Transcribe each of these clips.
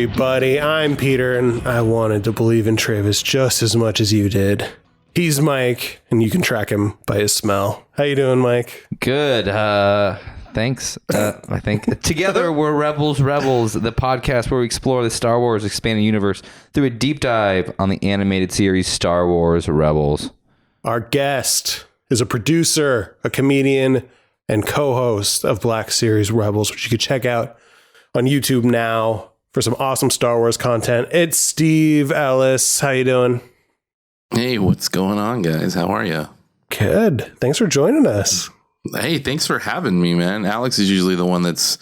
everybody. I'm Peter, and I wanted to believe in Travis just as much as you did. He's Mike, and you can track him by his smell. How you doing, Mike? Good. Thanks. I think together we're Rebels, the podcast where we explore the Star Wars expanded universe through a deep dive on the animated series Star Wars Rebels. Our guest is a producer, a comedian, and co-host of Black Series Rebels, which you can check out on YouTube now for some awesome Star Wars content. It's Steve Ellis. How you doing? Hey, what's going on, guys? How are you? Good. Thanks for joining us. Hey, thanks for having me, man. Alex is usually the one that's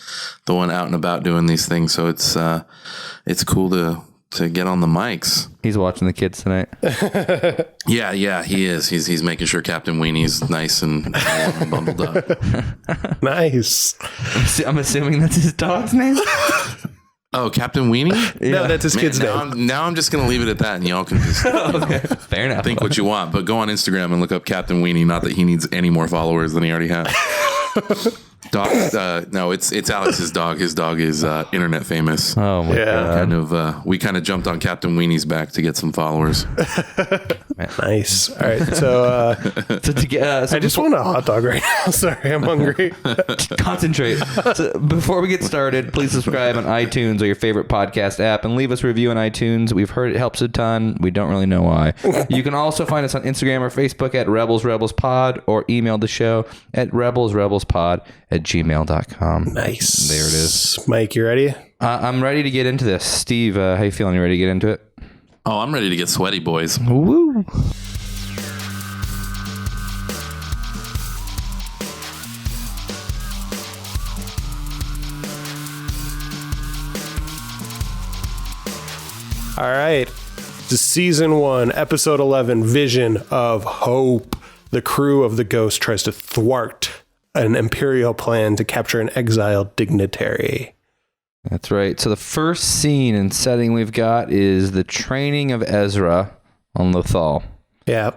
the one out and about doing these things, so it's cool to get on the mics. He's watching the kids tonight. Yeah, he is. He's making sure Captain Weenie's nice and bundled up. Nice. I'm assuming that's his dog's name. Oh, Captain Weenie? Yeah. No, that's his kid's name. Now I'm just going to leave it at that, and y'all can just okay. Fair enough. Think what you want, but go on Instagram and look up Captain Weenie. Not that he needs any more followers than he already has. Dog? No, it's Alex's dog. His dog is internet famous. Oh my God! We kind of jumped on Captain Weenie's back to get some followers. Nice. All right, so I just want a hot dog right now. Sorry, I'm hungry. Concentrate. So before we get started, please subscribe on iTunes or your favorite podcast app and leave us a review on iTunes. We've heard it helps a ton. We don't really know why. You can also find us on Instagram or Facebook at Rebels Pod, or email the show at rebelspod@gmail.com. Nice. There it is. Mike, you ready? I'm ready to get into this. Steve, how you feeling? You ready to get into it? Oh, I'm ready to get sweaty, boys. Woo! All right. This is season 1, episode 11, Vision of Hope. The crew of the Ghost tries to thwart an Imperial plan to capture an exiled dignitary. That's right. So the first scene and setting we've got is the training of Ezra on Lothal. Yeah.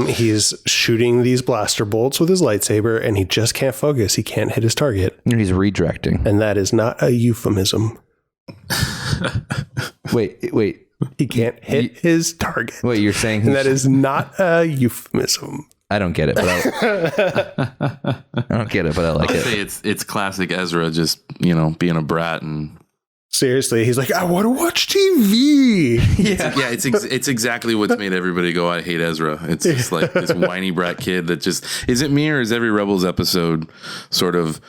He's shooting these blaster bolts with his lightsaber, and he just can't focus. He can't hit his target. And he's redirecting. And that is not a euphemism. Wait. He can't hit his target. Wait, you're saying... And that is not a euphemism. I don't get it, but I don't get it, but I like it. Say it's classic Ezra, just being a brat and. Seriously, he's like, I want to watch TV. Yeah, it's exactly what's made everybody go, I hate Ezra. It's just like this whiny brat kid that just, is it me or is every Rebels episode sort of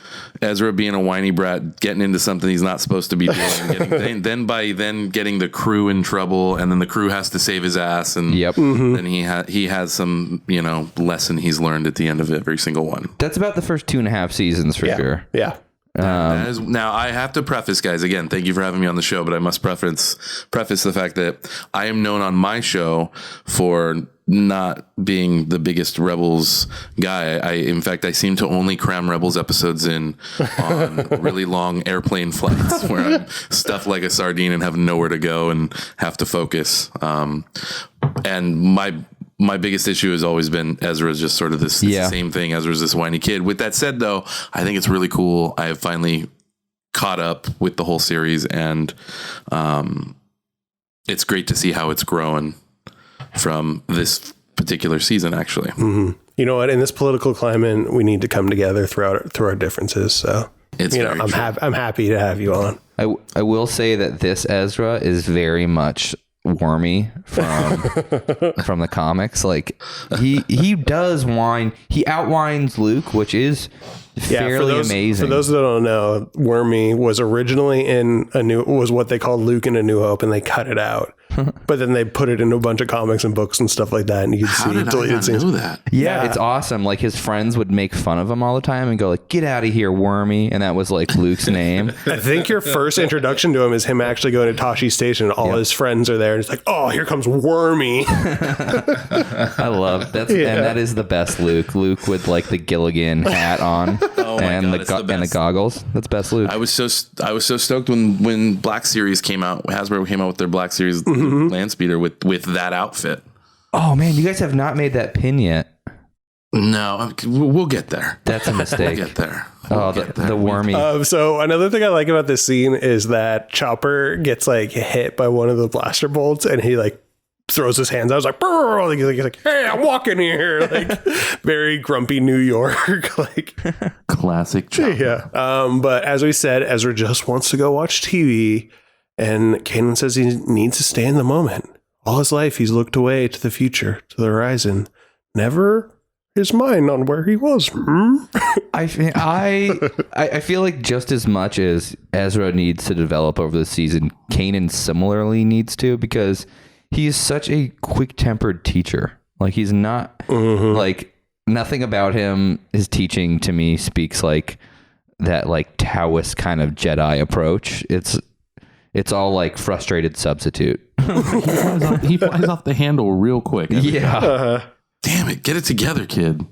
Ezra being a whiny brat, getting into something he's not supposed to be doing, then getting the crew in trouble, and then the crew has to save his ass, and then he has some lesson he's learned at the end of every single one. That's about the first 2.5 seasons for sure. Yeah. Now I have to preface, guys, again, thank you for having me on the show, but I must preface the fact that I am known on my show for not being the biggest Rebels guy. In fact, I seem to only cram Rebels episodes in on really long airplane flights where I'm stuffed like a sardine and have nowhere to go and have to focus. And my biggest issue has always been Ezra's just sort of this same thing. Ezra's this whiny kid. With that said, though, I think it's really cool. I have finally caught up with the whole series, and it's great to see how it's growing from this particular season, actually. Mm-hmm. You know what? In this political climate, we need to come together through our differences. So I'm happy to have you on. I will say that this Ezra is very much Wormy from the comics. Like he does whine. He outwhines Luke, which is fairly amazing. For those that don't know, Wormy was originally was what they called Luke in A New Hope, and they cut it out. But then they put it into a bunch of comics and books and stuff like that, and you can see deleted scenes. Know that? Yeah, it's awesome. Like his friends would make fun of him all the time and go like, "Get out of here, Wormy," and that was like Luke's name. I think your first introduction to him is him actually going to Tashi Station, and all his friends are there, and it's like, "Oh, here comes Wormy." I love that, and that is the best Luke. Luke with like the Gilligan hat on and the goggles. That's best Luke. I was so stoked when Black Series came out. Hasbro came out with their Black Series Landspeeder with that outfit. Oh man, you guys have not made that pin yet. No, we'll get there. That's a mistake. We'll get there. The wormy. So another thing I like about this scene is that Chopper gets like hit by one of the blaster bolts, and he like throws his hands out. I was like, brr! He's like, hey, I'm walking here. Like very grumpy New York. Like classic Chopper. Yeah. But as we said, Ezra just wants to go watch TV, and Kanan says he needs to stay in the moment. All his life, he's looked away to the future, to the horizon, never his mind on where he was. I feel like just as much as Ezra needs to develop over the season, Kanan similarly needs to, because he is such a quick-tempered teacher. Like he's not like nothing about him. His teaching to me speaks like that, like Taoist kind of Jedi approach. It's all like frustrated substitute. He flies off the handle real quick. Yeah. Damn it. Get it together, kid.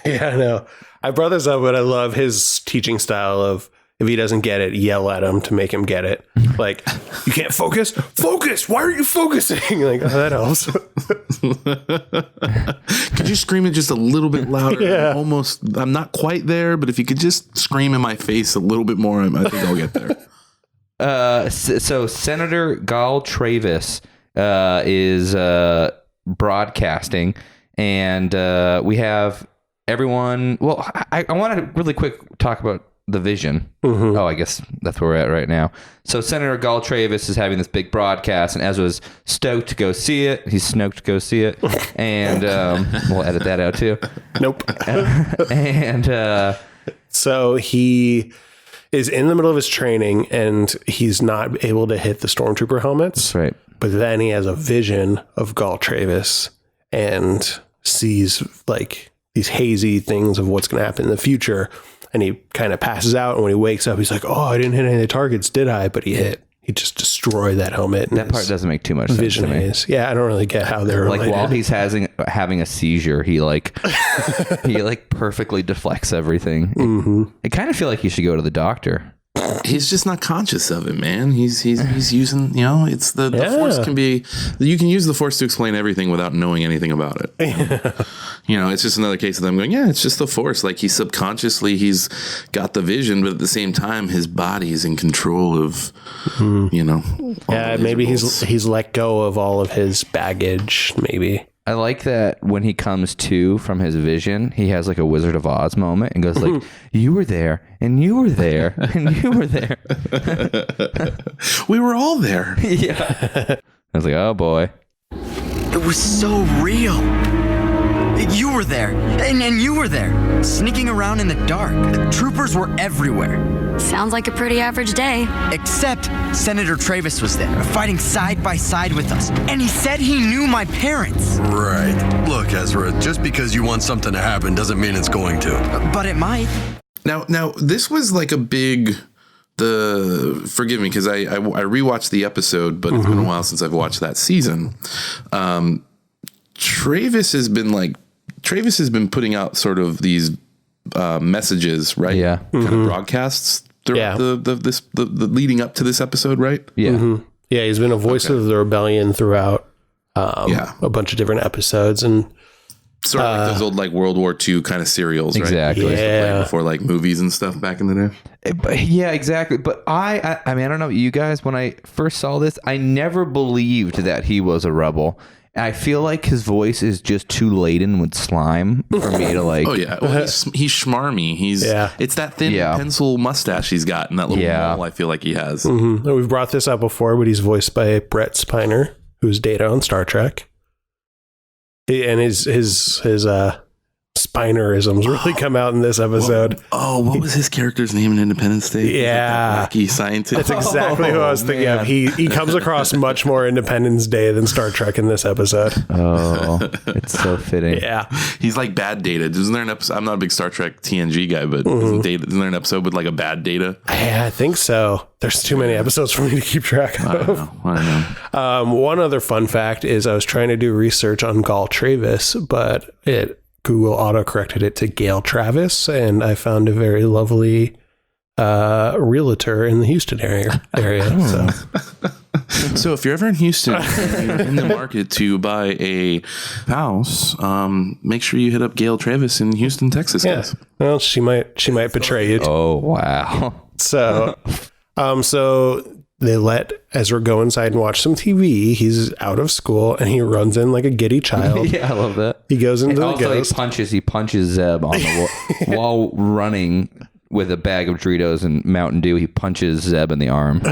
Yeah, I know. I brought this up, but I love his teaching style of if he doesn't get it, yell at him to make him get it. Like, you can't focus? Focus! Why aren't you focusing? Like, oh, that helps. Could you scream it just a little bit louder? Yeah. I'm not quite there, but if you could just scream in my face a little bit more, I think I'll get there. So Senator Gall Travis is broadcasting, and we have everyone. Well, I want to really quick talk about the Vision. Oh, I guess that's where we're at right now. So Senator Gall Travis is having this big broadcast, and Ezra's stoked to go see it. He's snoked to go see it, and we'll edit that out too. Nope. And so he is in the middle of his training, and he's not able to hit the stormtrooper helmets. right. But then he has a vision of Gall Travis and sees like these hazy things of what's going to happen in the future. And he kind of passes out. And when he wakes up, he's like, oh, I didn't hit any of the targets, did I? But he just destroyed that helmet. That part doesn't make too much sense to me. Yeah, I don't really get how they're like related. while he's having a seizure, he perfectly deflects everything. I kind of feel like he should go to the doctor. He's just not conscious of it, man. He's using, it's the Force can be, you can use the Force to explain everything without knowing anything about it. It's just another case of them going, yeah, it's just the Force. Like he's got the vision, but at the same time, his body is in control of, yeah, maybe he's let go of all of his baggage, maybe. I like that when he comes to from his vision, he has like a Wizard of Oz moment and goes like, you were there and you were there and you were there. We were all there. Yeah. I was like, oh boy. It was so real. You were there and you were there, sneaking around in the dark. The troopers were everywhere. Sounds like a pretty average day. Except Senator Travis was there, fighting side by side with us. And he said he knew my parents. Right. Look, Ezra, just because you want something to happen doesn't mean it's going to. But it might. Now this was like a big, forgive me, because I rewatched the episode, but it's been a while since I've watched that season. Travis has been putting out sort of these messages, right? Yeah. Kind of broadcasts throughout the leading up to this episode, right? Yeah. Yeah, he's been a voice of the rebellion throughout a bunch of different episodes, and sort of like those old like World War II kind of serials, exactly. right? Yeah. Before like movies and stuff back in the day. Yeah, exactly. But I mean, I don't know you guys, when I first saw this, I never believed that he was a rebel. I feel like his voice is just too laden with slime for me to like. Oh yeah, well, he's schmarmy. It's that thin pencil mustache he's got and that little mole I feel like he has. We've brought this up before, but he's voiced by Brett Spiner, who's Data on Star Trek. And his Spinerisms really come out in this episode. What was his character's name in Independence Day? Yeah. Like wacky scientist. That's exactly who I was thinking of. He comes across much more Independence Day than Star Trek in this episode. Oh, it's so fitting. Yeah. He's like Bad Data. Isn't there an episode? I'm not a big Star Trek TNG guy, but isn't there an episode with like a Bad Data? Yeah, I think so. There's too many episodes for me to keep track of. I don't know. One other fun fact is I was trying to do research on Gall Travis, but Google auto-corrected it to Gail Travis, and I found a very lovely realtor in the Houston area. So So if you're ever in Houston, you're in the market to buy a house, make sure you hit up Gail Travis in Houston, Texas. Yeah. Guys. Well, she might betray you. Oh, wow. So, so they let Ezra go inside and watch some TV. He's out of school and he runs in like a giddy child. Yeah, I love that. He goes into the Also, ghost. he punches Zeb on the while running with a bag of Doritos and Mountain Dew. He punches Zeb in the arm.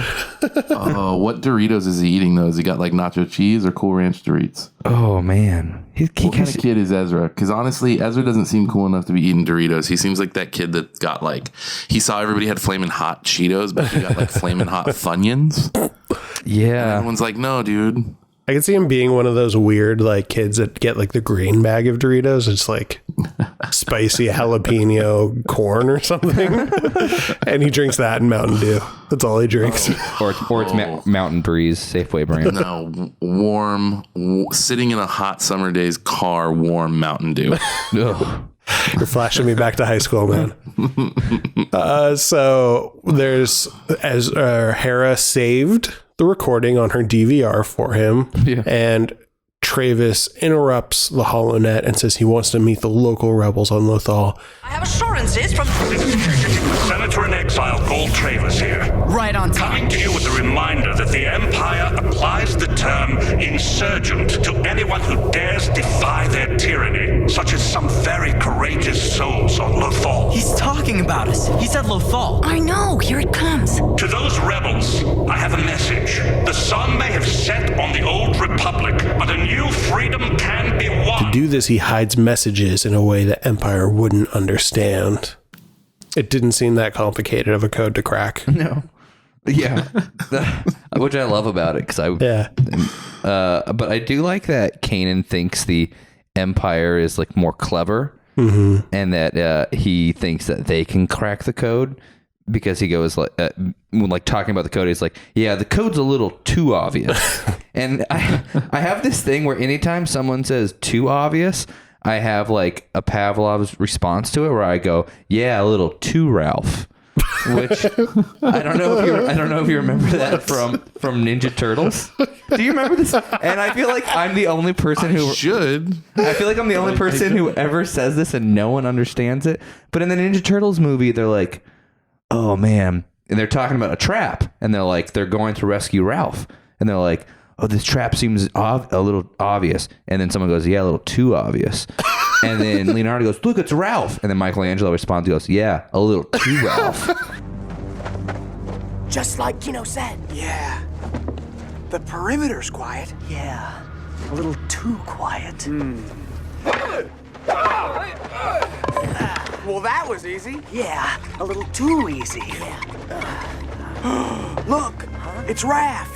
Oh, what Doritos is he eating though? Has he got like nacho cheese or Cool Ranch Doritos? Oh, man. What kind of kid is Ezra? Because honestly, Ezra doesn't seem cool enough to be eating Doritos. He seems like that kid that got like, he saw everybody had Flamin' Hot Cheetos, but he got like Flamin' Hot Funyuns. Yeah. Everyone's like, no, dude. I could see him being one of those weird like kids that get like the green bag of Doritos. It's like spicy jalapeno corn or something. And he drinks that in Mountain Dew. That's all he drinks. Or it's Mountain Breeze, Safeway brand. No, sitting in a hot summer day's car, warm Mountain Dew. Ugh. You're flashing me back to high school, man. So there's Hera saved the recording on her DVR for him. Yeah. And Travis interrupts the HoloNet and says he wants to meet the local rebels on Lothal. I have assurances from Senator in exile, Gold Travis here. Right on time. Coming to you with a reminder that the Empire applies the term insurgent to anyone who dares defy their tyranny, such as some very courageous souls on Lothal. He's talking about us. He said Lothal. I know, here it comes. To those rebels, I have a message. The sun may have set on the old republic, but a new freedom can be won. To do this, he hides messages in a way that Empire wouldn't understand. It didn't seem that complicated of a code to crack. No. Yeah. Which I love about it. Yeah. But I do like that Kanan thinks the Empire is like more clever, and that he thinks that they can crack the code, because he goes like talking about the code. He's like, yeah, the code's a little too obvious. And I have this thing where anytime someone says too obvious, I have like a Pavlov's response to it where I go, yeah, a little too Ralph. Which I don't know if you remember that from Ninja Turtles. Do you remember this? And I feel like I'm the only person who should. I feel like I'm the only person who ever says this and no one understands it. But in the Ninja Turtles movie, they're like, oh man, and they're talking about a trap, and they're going to rescue Ralph, and they're like, oh, this trap seems a little obvious, and then someone goes, yeah, a little too obvious. And then Leonardo goes, look, it's Ralph. And then Michelangelo responds, he goes, yeah, a little too Ralph. just like Kino said. Yeah. The perimeter's quiet. Yeah, a little too quiet. Well, that was easy. Yeah, a little too easy. Yeah. Look, it's Raph.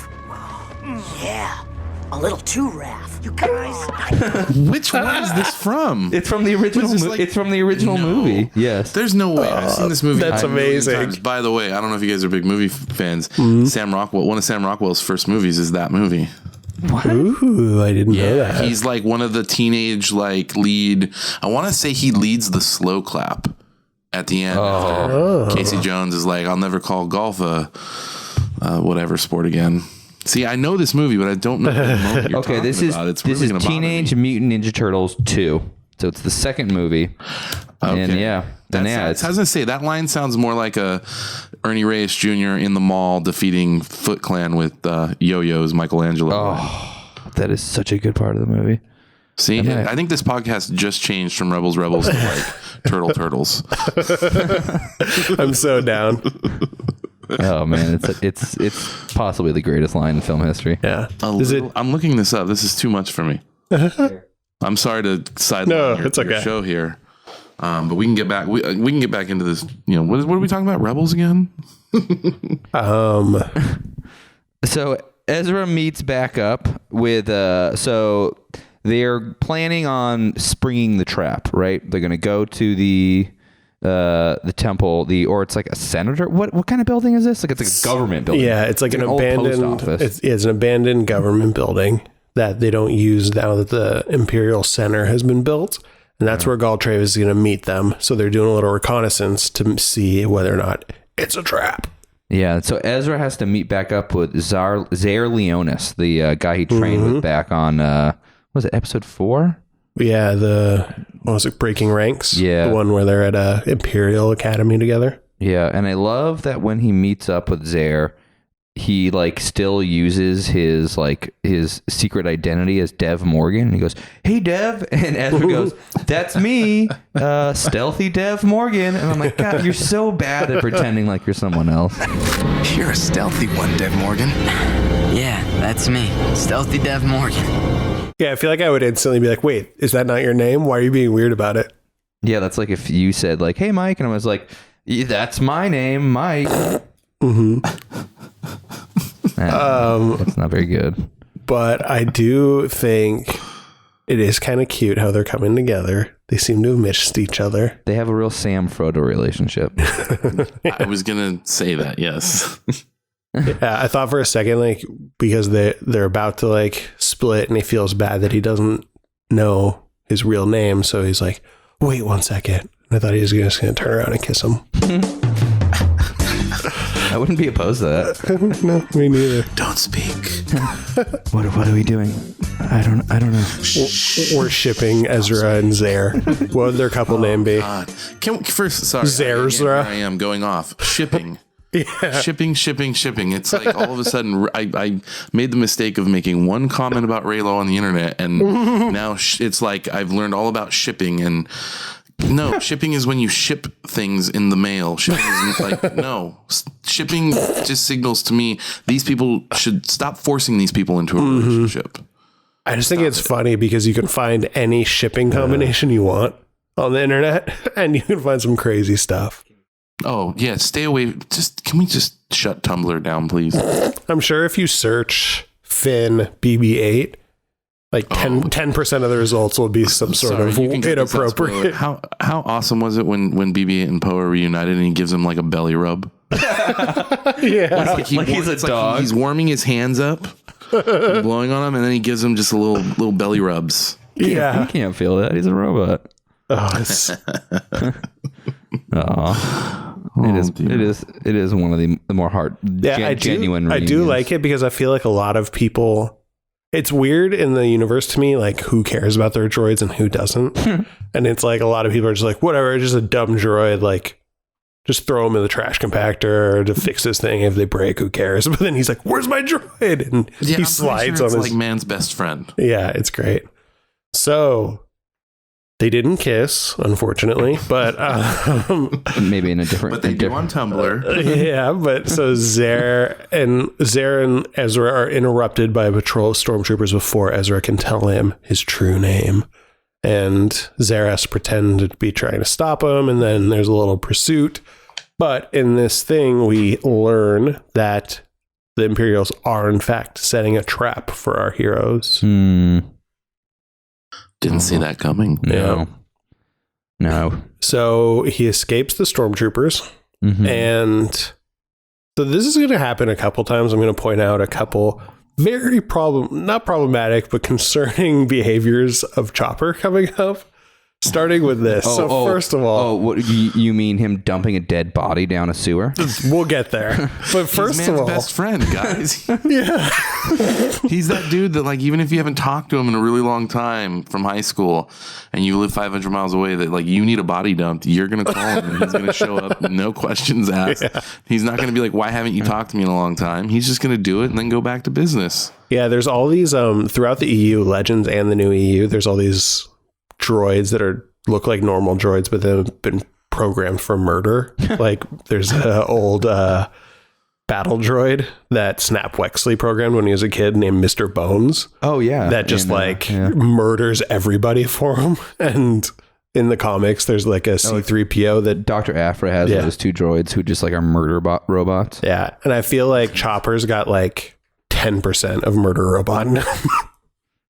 Yeah, a little too Raph. You guys. Which one is this from? It's from the original. It's from the original movie. Yes. There's no way. I've seen this movie. That's a million amazing. times. By the way, I don't know if you guys are big movie fans. Sam Rockwell. One of Sam Rockwell's first movies is that movie. What? Ooh, I didn't know that. He's like one of the teenage lead. I want to say he leads the slow clap at the end. Casey Jones is like, I'll never call golf a whatever sport again. See, I know this movie, but I don't know the moment you're talking this about. is It's really Teenage Mutant Ninja Turtles 2. So it's the second movie. Okay. And yeah. I was going to say, that line sounds more like a Ernie Reyes Jr. in the mall defeating Foot Clan with Yo-Yo's Michelangelo. Oh, that is such a good part of the movie. See, I think this podcast just changed from Rebels to like Turtles. I'm so down. Oh man, it's possibly the greatest line in film history. Yeah. I'm looking this up. This is too much for me. I'm sorry to sideline your show here, but we can get back. We can get back into this. You know, what are we talking about? Rebels again? So Ezra meets back up with. So they're planning on springing the trap. Right? They're going to go to the temple, or it's like a senator. What kind of building is this? Like it's like a government building. Yeah, it's like an abandoned old post office. It's an abandoned government building that they don't use now that the Imperial Center has been built, and that's where Gall Travis is going to meet them. So they're doing a little reconnaissance to see whether or not it's a trap. Yeah, so Ezra has to meet back up with Zaire Leonis, the guy he trained with back on, was it episode 4? Yeah, what was it, Breaking Ranks? Yeah. The one where they're at a Imperial Academy together. Yeah, and I love that when he meets up with Zaire, he like still uses his secret identity as Dev Morgan. And he goes, "Hey Dev," and Ezra goes, "That's me, stealthy Dev Morgan." And I'm like, God, you're so bad at pretending like you're someone else. You're a stealthy one, Dev Morgan. Yeah, that's me, stealthy Dev Morgan. Yeah, I feel like I would instantly be like, wait, is that not your name? Why are you being weird about it? Yeah, that's like if you said like, "Hey Mike," and I was like, "That's my name, Mike." That's not very good. But I do think it is kind of cute how they're coming together. They seem to have missed each other. They have a real Sam Frodo relationship. I was gonna say that. Yes. Yeah, I thought for a second, like, because they're about to like split, and he feels bad that he doesn't know his real name, so he's like, "Wait 1 second." And I thought he was just gonna turn around and kiss him. I wouldn't be opposed to that. No, me neither. Don't speak. What are we doing? I don't know. We're shipping Ezra and Zaire. What would their couple name be? God. Sorry. Zerzra. I am going off. Shipping. Yeah. Shipping. It's like all of a sudden I made the mistake of making one comment about Raylo on the internet, and now it's like I've learned all about shipping. And no, shipping is when you ship things in the mail. Shipping is like, no. Shipping just signals to me these people should stop forcing these people into a relationship. I just think it's funny because you can find any shipping combination you want on the internet, and you can find some crazy stuff. Oh, yeah, stay away. Can we just shut Tumblr down, please? I'm sure if you search Finn BB-8, like 10% of the results will be some sort of inappropriate. How awesome was it when BB-8 and Poe are reunited and he gives him like a belly rub? Yeah, like he's a dog. He's warming his hands up, blowing on him, and then he gives him just a little belly rubs. Yeah, he can't feel that. He's a robot. Oh, it's It is one of the more genuine. I do like it because I feel like a lot of people. It's weird in the universe to me, like who cares about their droids and who doesn't. And it's like a lot of people are just like, whatever, it's just a dumb droid. Like, just throw them in the trash compactor to fix this thing. If they break, who cares? But then he's like, "Where's my droid?" And he slides on his like man's best friend. Yeah, it's great. So they didn't kiss, unfortunately, but maybe in a different. But they do on Tumblr. Yeah, but so Zaire and Ezra are interrupted by a patrol of stormtroopers before Ezra can tell him his true name, and Zaire has to pretend to be trying to stop him, and then there's a little pursuit. But in this thing, we learn that the Imperials are in fact setting a trap for our heroes. Didn't see that coming. No. So he escapes the stormtroopers, and so this is going to happen a couple times. I'm going to point out a couple very not problematic, but concerning behaviors of Chopper coming up. Starting with this. First of all... what you mean him dumping a dead body down a sewer? We'll get there. But first of all... best friend, guys. Yeah. He's that dude that, like, even if you haven't talked to him in a really long time from high school and you live 500 miles away, that, like, you need a body dumped, you're going to call him and he's going to show up, no questions asked. Yeah. He's not going to be like, "Why haven't you talked to me in a long time?" He's just going to do it and then go back to business. Yeah, there's all these, throughout the EU, Legends and the new EU, there's all these droids that look like normal droids, but they've been programmed for murder. Like there's an old battle droid that Snap Wexley programmed when he was a kid named Mr. Bones. Oh yeah. That just murders everybody for him. And in the comics, there's like a C-3PO that Dr. Aphra has those two droids who just like are murder robots. Yeah. And I feel like Chopper's got like 10% of murder robot.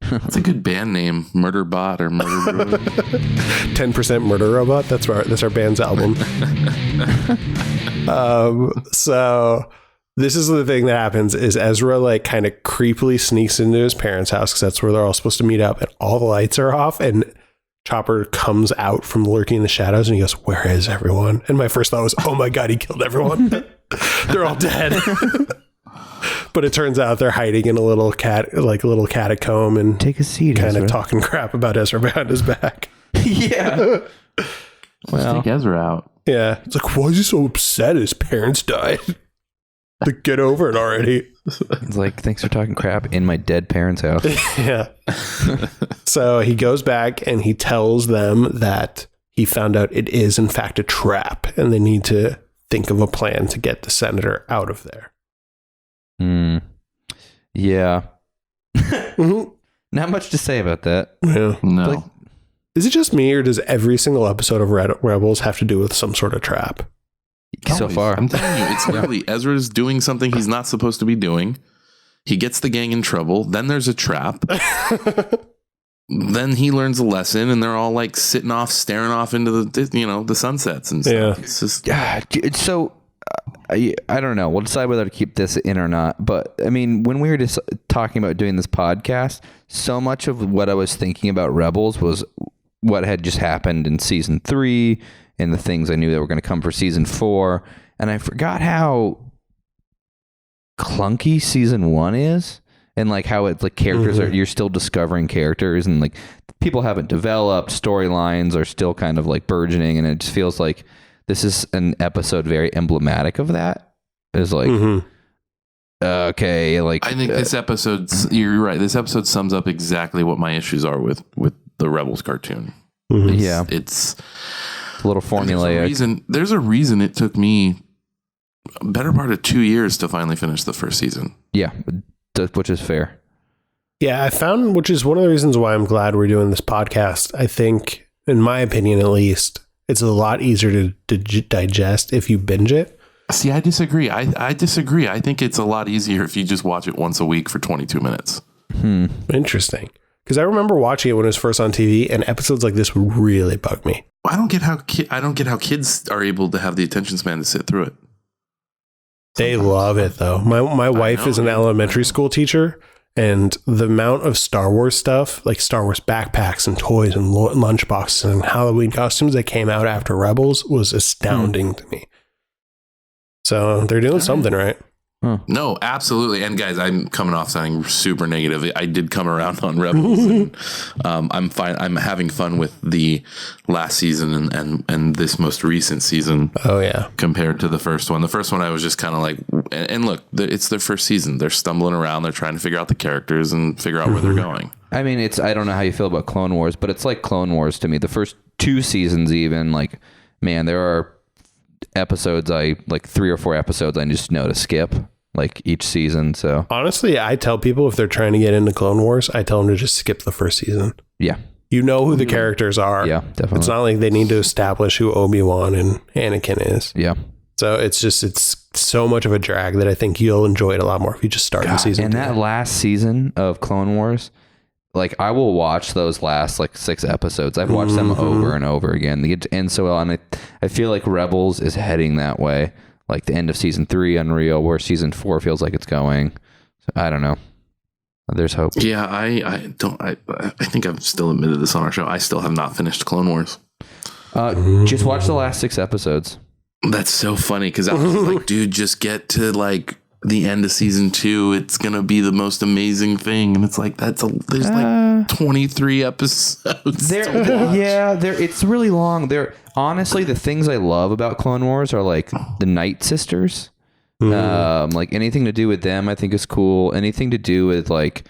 That's a good band name, Murder Bot or Murder Droid. 10% Murder Robot. That's our band's album. So this is the thing that happens: is Ezra like kind of creepily sneaks into his parents' house because that's where they're all supposed to meet up, and all the lights are off, and Chopper comes out from lurking in the shadows, and he goes, "Where is everyone?" And my first thought was, "Oh my god, he killed everyone." They're all dead. But it turns out they're hiding in a little catacomb and Take a seat, kind Ezra. of talking crap about Ezra behind his back. Yeah. Let's take Ezra out. Yeah. It's like, why is he so upset his parents died? Like, get over it already. It's like, thanks for talking crap in my dead parents' house. Yeah. So he goes back and he tells them that he found out it is in fact a trap and they need to think of a plan to get the senator out of there. Yeah. Mm-hmm. Not much to say about that. Yeah. No. Like, Is it just me or does every single episode of Rebels have to do with some sort of trap? so Always. far. I'm telling you, it's literally Ezra's doing something he's not supposed to be doing. He gets the gang in trouble. Then there's a trap. Then he learns a lesson, and they're all like sitting off, staring off into the sunsets and stuff. Yeah. It's just So I don't know. We'll decide whether to keep this in or not. But I mean, when we were just talking about doing this podcast, so much of what I was thinking about Rebels was what had just happened in season 3 and the things I knew that were going to come for season 4. And I forgot how clunky season 1 is. And like how it's like characters you're still discovering characters and like people haven't developed, storylines are still kind of like burgeoning, and it just feels like this is an episode very emblematic of that. It's like okay, like I think this episode. You're right. This episode sums up exactly what my issues are with the Rebels cartoon. Yeah, It's a little formulaic. There's a reason it took me a better part of 2 years to finally finish the first season. Yeah, which is fair. Yeah, I found, which is one of the reasons why I'm glad we're doing this podcast. I think, in my opinion at least, it's a lot easier to digest if you binge it. See, I disagree. I disagree. I think it's a lot easier if you just watch it once a week for 22 minutes. Interesting. Because I remember watching it when it was first on TV, and episodes like this would really bug me. I don't get how kids are able to have the attention span to sit through it. They love it, though. My wife is an elementary school teacher, and the amount of Star Wars stuff, like Star Wars backpacks and toys and lunchboxes and Halloween costumes that came out after Rebels was astounding to me. So they're doing something right. No, absolutely. And guys, I'm coming off sounding super negative. I did come around on Rebels. And, I'm fine. I'm having fun with the last season and this most recent season. Oh yeah. Compared to the first one. The first one I was just kind of like, and look, it's their first season. They're stumbling around. They're trying to figure out the characters and figure out where they're going. I mean, I don't know how you feel about Clone Wars, but it's like Clone Wars to me. The first 2 seasons, even, like, man, there are episodes like 3 or 4 episodes I just know to skip, like, each season. So honestly, I tell people if they're trying to get into Clone Wars, I tell them to just skip the first season. Yeah. You know who the characters are. Yeah, definitely. It's not like they need to establish who Obi-Wan and Anakin is. Yeah. So it's so much of a drag that I think you'll enjoy it a lot more if you just start in season 2. And that last season of Clone Wars, like, I will watch those last like 6 episodes. I've watched them over and over again. They get to end so well, and I feel like Rebels is heading that way. Like the end of season 3, unreal, where season 4 feels like it's going. So, I don't know. There's hope. Yeah, I think I've still admitted this on our show. I still have not finished Clone Wars. Just watch the last 6 episodes. That's so funny because I was like, dude, just get to like the end of season 2. It's gonna be the most amazing thing, and it's like there's like 23 episodes. It's really long. Honestly, the things I love about Clone Wars are like the Night Sisters. Like anything to do with them, I think is cool. Anything to do with like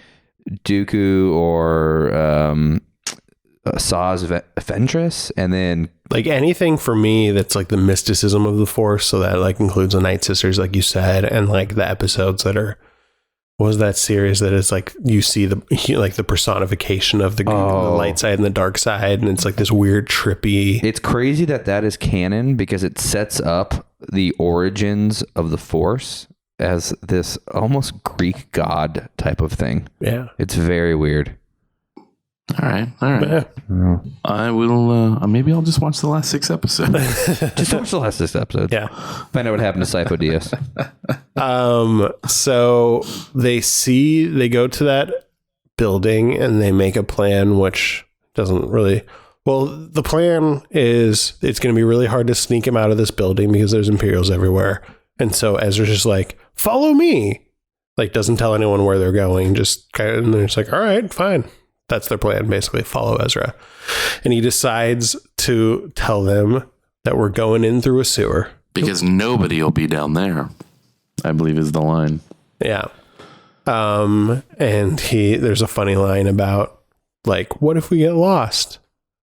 Dooku or Saw's Ventress, and then like anything for me that's like the mysticism of the Force, so that like includes the Night Sisters, like you said, and like the episodes that are, what was that series that is like you see the personification of the light side and the dark side, and it's like this weird trippy. It's crazy that is canon because it sets up the origins of the Force as this almost Greek god type of thing. Yeah, it's very weird. All right. I will. Maybe I'll just watch the last 6 episodes. Just watch the last 6 episodes. Yeah. Find out what happened to Sifo Dyas. So they go to that building and they make a plan, which doesn't really. Well, the plan is it's going to be really hard to sneak him out of this building because there's Imperials everywhere. And so Ezra's just like, follow me. Like, doesn't tell anyone where they're going. Just kind of, and they're just like, all right, fine. That's their plan, basically, follow Ezra. And he decides to tell them that we're going in through a sewer. Because nobody will be down there, I believe is the line. Yeah. And there's a funny line about, like, what if we get lost?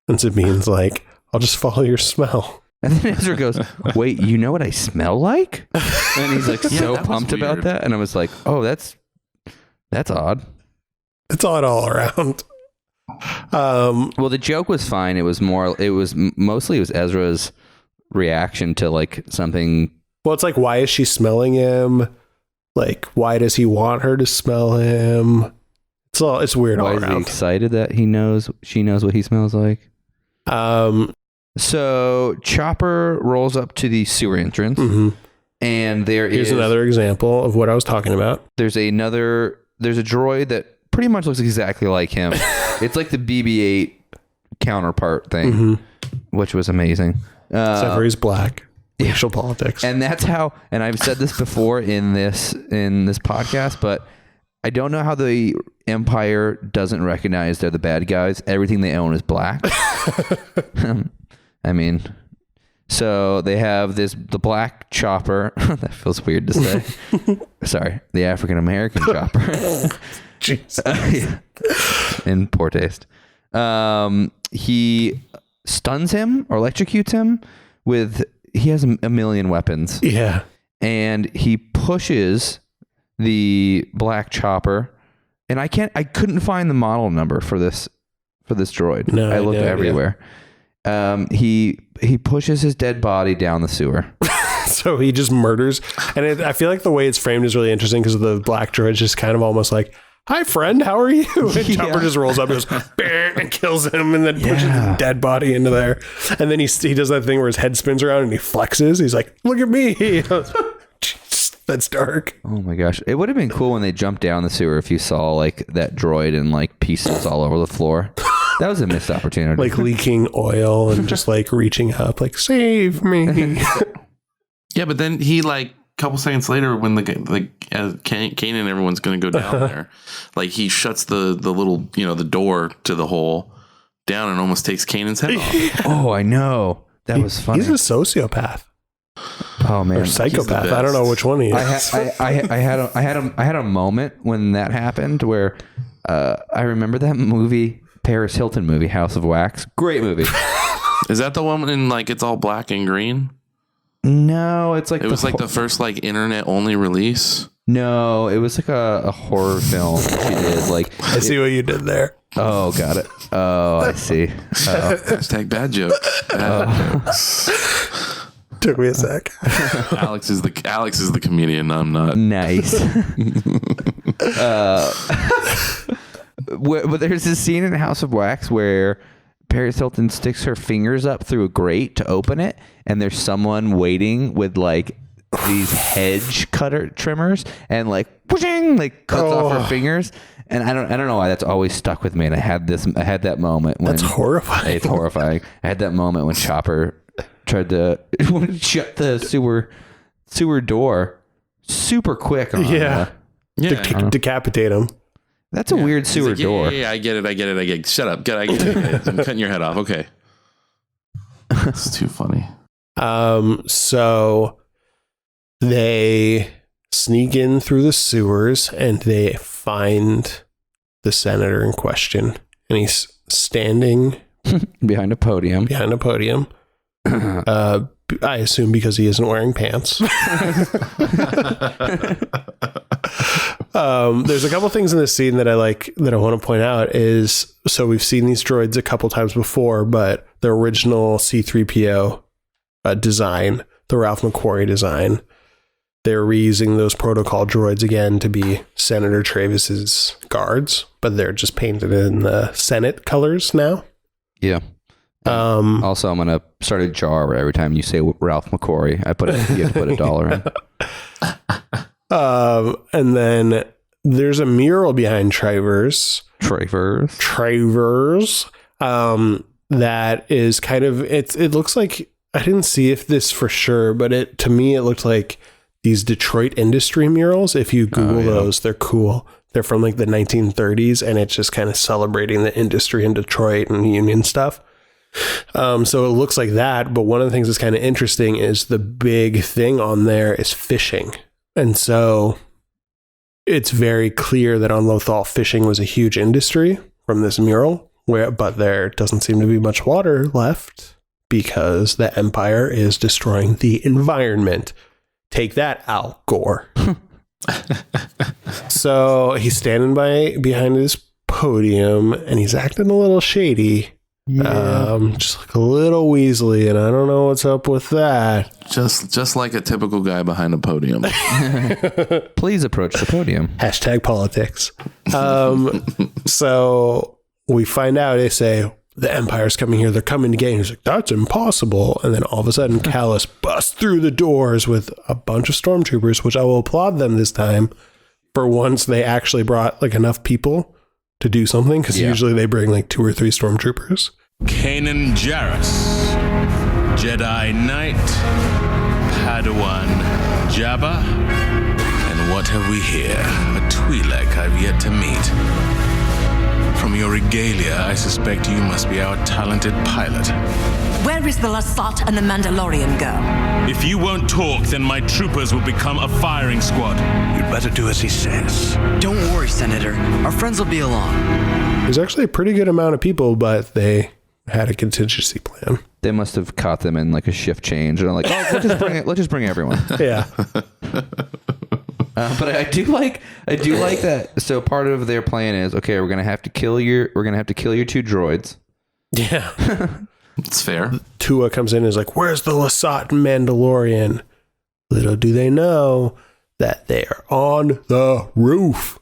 And Sabine's like, I'll just follow your smell. And then Ezra goes, wait, you know what I smell like? And he's like so pumped about that. And I was like, oh, that's odd. It's odd all around. Well, the joke was fine. It was mostly Ezra's reaction to like something. Well, it's like, why is she smelling him? Like, why does he want her to smell him? It's weird all around. Why is he excited that she knows what he smells like? So Chopper rolls up to the sewer entrance, and here's another example of what I was talking about. There's a droid that pretty much looks exactly like him. It's like the BB-8 counterpart thing, which was amazing. Except for he's black. Racial politics. And that's how, and I've said this before in this podcast, but I don't know how the Empire doesn't recognize they're the bad guys. Everything they own is black. I mean, so they have the black chopper. That feels weird to say. Sorry, the African American chopper. Jeez. In poor taste. He stuns him or electrocutes him he has a million weapons. Yeah. And he pushes the black chopper, and I couldn't find the model number for this droid. No, I looked everywhere. Yeah. He pushes his dead body down the sewer. So he just murders. And I feel like the way it's framed is really interesting because the black droid just kind of almost like, hi friend, how are you? And Chopper just rolls up and goes and kills him and then pushes his dead body into there. And then he does that thing where his head spins around and he flexes. He's like, look at me. That's dark. Oh my gosh. It would have been cool when they jumped down the sewer if you saw like that droid and like pieces all over the floor. That was a missed opportunity. Like leaking oil and just like reaching up like, save me. Yeah, but then he like a couple seconds later when Kane and everyone's going to go down there, like he shuts the little, the door to the hole down and almost takes Kanan's head off. Yeah. Oh, I know. That was funny. He's a sociopath. Oh man, or psychopath. I don't know which one he is. I had a moment when that happened where I remember that movie, Paris Hilton movie, House of Wax. Great movie. Is that the one in like it's all black and green? No, it's like it was like the first like internet only release. No, it was like a horror film she did. Like I see what you did there. Oh, got it. Oh, I see. Hashtag bad joke. Took me a sec. Alex is the comedian. I'm not. Nice. But there's this scene in House of Wax where Paris Hilton sticks her fingers up through a grate to open it, and there's someone waiting with like these hedge cutter trimmers and like pushing like cuts off her fingers. And I don't know why that's always stuck with me. And I had that moment when that's horrifying. It's horrifying. I had that moment when Chopper tried to shut the sewer door super quick. Decapitate him. That's a weird sewer like, door. Yeah, I get it. Shut up. I get it. I'm cutting your head off. Okay. It's too funny. So they sneak in through the sewers and they find the senator in question. And he's standing behind a podium. I assume because he isn't wearing pants. There's a couple things in this scene that I like that I want to point out is, so we've seen these droids a couple times before, but the original C-3PO design, the Ralph McQuarrie design, they're reusing those protocol droids again to be Senator Travis's guards, but they're just painted in the Senate colors now. Yeah. Also, I'm gonna start a jar where every time you say Ralph McQuarrie, you have to put $1 in. And then there's a mural behind Travers. That is kind of it looks like, I didn't see if this for sure, but to me it looked like these Detroit industry murals. If you Google those, they're cool. They're from like the 1930s, and it's just kind of celebrating the industry in Detroit and union stuff. So it looks like that. But one of the things that's kind of interesting is the big thing on there is fishing. And so it's very clear that on Lothal, fishing was a huge industry from this mural, but there doesn't seem to be much water left because the Empire is destroying the environment. Take that, Al Gore. So he's standing behind his podium, and he's acting a little shady. Just like a little Weasley, and I don't know what's up with that. Just like a typical guy behind a podium. Please approach the podium. # politics. So we find out, they say, the Empire's coming here. They're coming to get you. He's like, that's impossible. And then all of a sudden, Callus busts through the doors with a bunch of stormtroopers, which I will applaud them this time. For once, they actually brought like enough people to do something, because usually they bring like 2 or 3 stormtroopers. Kanan Jarrus, Jedi Knight, Padawan Jabba, and what have we here? A Twi'lek I've yet to meet. From your regalia, I suspect you must be our talented pilot. Where is the Lasat and the Mandalorian girl? If you won't talk, then my troopers will become a firing squad. You'd better do as he says. Don't worry, Senator. Our friends will be along. There's actually a pretty good amount of people, but they had a contingency plan. They must have caught them in like a shift change, and I'm like, oh, let's just bring everyone. Yeah. But I do like that. So part of their plan is, okay, we're gonna have to kill your 2 droids. Yeah. It's fair. Tua comes in and is like, where's the Lasat Mandalorian? Little do they know that they are on the roof.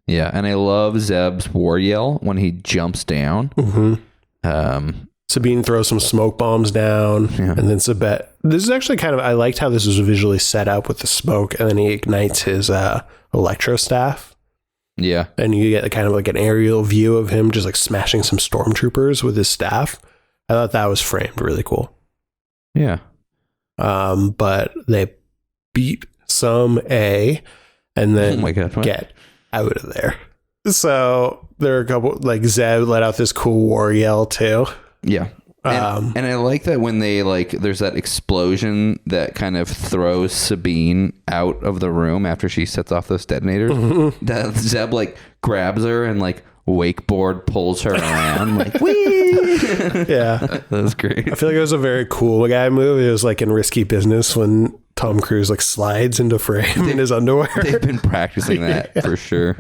Yeah, and I love Zeb's war yell when he jumps down. Mm-hmm. Sabine throws some smoke bombs down, and then Sabet. This is actually kind of, I liked how this was visually set up with the smoke, and then he ignites his electro staff. Yeah. And you get kind of like an aerial view of him just like smashing some stormtroopers with his staff. I thought that was framed really cool. Yeah. But they beat some A and then get out of there. So there are a couple, like Zeb let out this cool war yell too. Yeah. And I like that when they there's that explosion that kind of throws Sabine out of the room after she sets off those detonators. Mm-hmm. That Zeb grabs her and wakeboard pulls her around whee. Yeah. That was great. I feel like it was a very cool guy move. It was in Risky Business when Tom Cruise slides into frame in his underwear. They've been practicing that for sure.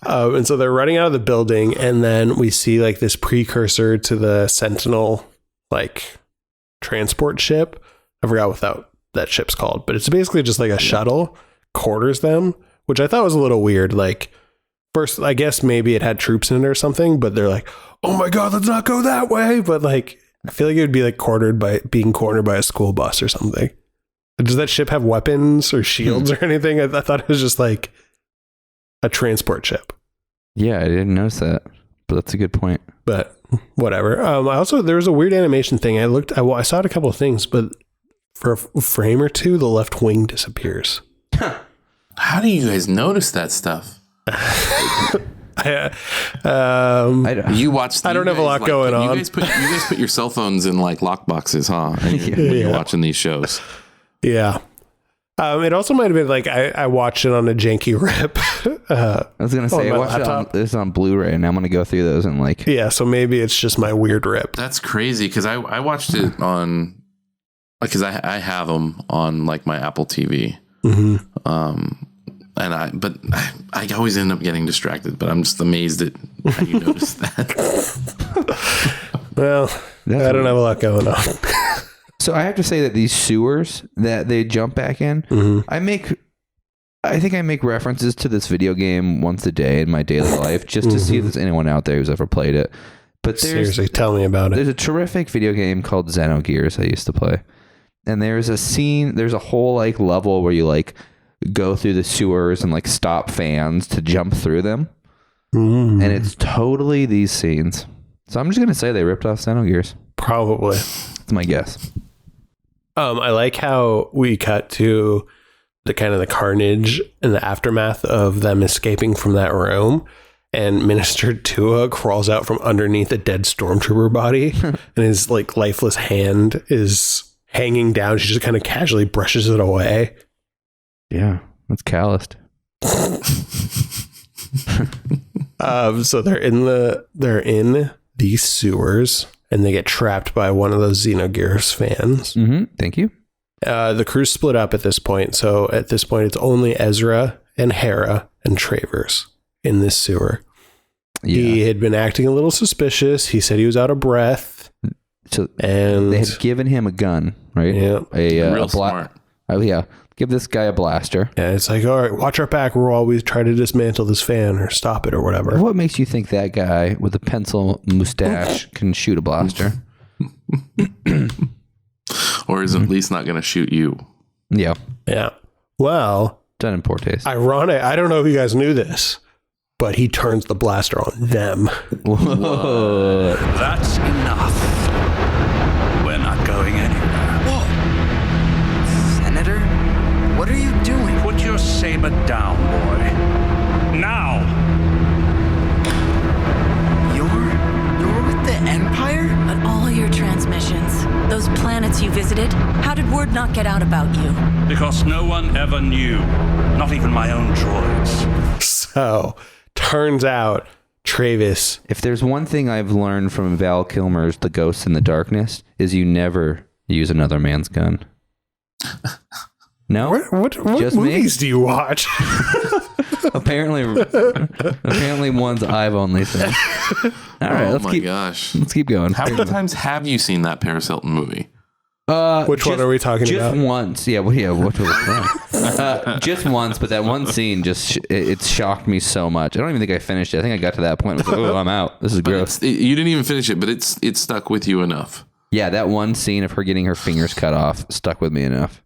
And so they're running out of the building, and then we see this precursor to the Sentinel transport ship. I forgot what that ship's called, but it's basically just a shuttle quarters them, which I thought was a little weird. First, I guess maybe it had troops in it or something, but they're oh my God, let's not go that way. But I feel like it would be being cornered by a school bus or something. Does that ship have weapons or shields or anything? I thought it was just a transport ship. Yeah, I didn't notice that, but that's a good point. But whatever. There was a weird animation thing. I saw it a couple of things, but for a frame or two, the left wing disappears. How do you guys notice that stuff? You watch. I don't have a lot going on. You guys put your cell phones in lock boxes, huh? And you're watching these shows. Yeah. It also might have been I watched it on a janky rip. I was gonna say I watched this on Blu-ray, and I'm gonna go through those and yeah. So maybe it's just my weird rip. That's crazy because I watched it on because I have them on my Apple TV. Mm-hmm. I always end up getting distracted. But I'm just amazed at how you noticed that. Well, I don't have a lot going on. So I have to say that these sewers that they jump back in, mm-hmm. I think I make references to this video game once a day in my daily life just to see if there's anyone out there who's ever played it. But seriously, tell me about it. There's a terrific video game called Xenogears I used to play. And there's a whole level where you go through the sewers and stop fans to jump through them. Mm. And it's totally these scenes. So I'm just going to say they ripped off Xenogears. Probably. That's my guess. I like how we cut to the kind of the carnage and the aftermath of them escaping from that room. And Minister Tua crawls out from underneath a dead stormtrooper body, and his like lifeless hand is hanging down. She just kind of casually brushes it away. Yeah, that's calloused. So they're in these sewers, and they get trapped by one of those Xenogears fans. Thank you. The crew's split up at this point. So at this point, it's only Ezra and Hera and Travers in this sewer. Yeah. He had been acting a little suspicious. He said he was out of breath. So and they had given him a gun, right? Yeah. Real smart. Oh yeah. Give this guy a blaster. Yeah, it's like, all right, watch our back. We'll always try to dismantle this fan or stop it or whatever. What makes you think that guy with a pencil mustache can shoot a blaster? Or is at least not going to shoot you. Yeah. Yeah. Well, done in poor taste. Ironic. I don't know if you guys knew this, but he turns the blaster on them. Whoa. That's enough. We're not going anywhere. Whoa. Senator, what are you doing? Put your saber down, boy. Now! You're with the Empire? But all your transmissions, those planets you visited, how did word not get out about you? Because no one ever knew. Not even my own droids. So, turns out, Travis. If there's one thing I've learned from Val Kilmer's The Ghost in the Darkness, is you never use another man's gun. No? What Just movies do you watch? apparently ones I've only seen. All right, let's keep going. How many times have you seen that Paris Hilton movie? Which one are we talking about? Just once. Yeah, what was just once, but that one scene it shocked me so much. I don't even think I finished it. I think I got to that point. I was like, oh, I'm out. This is gross. You didn't even finish it, but it stuck with you enough. Yeah, that one scene of her getting her fingers cut off stuck with me enough.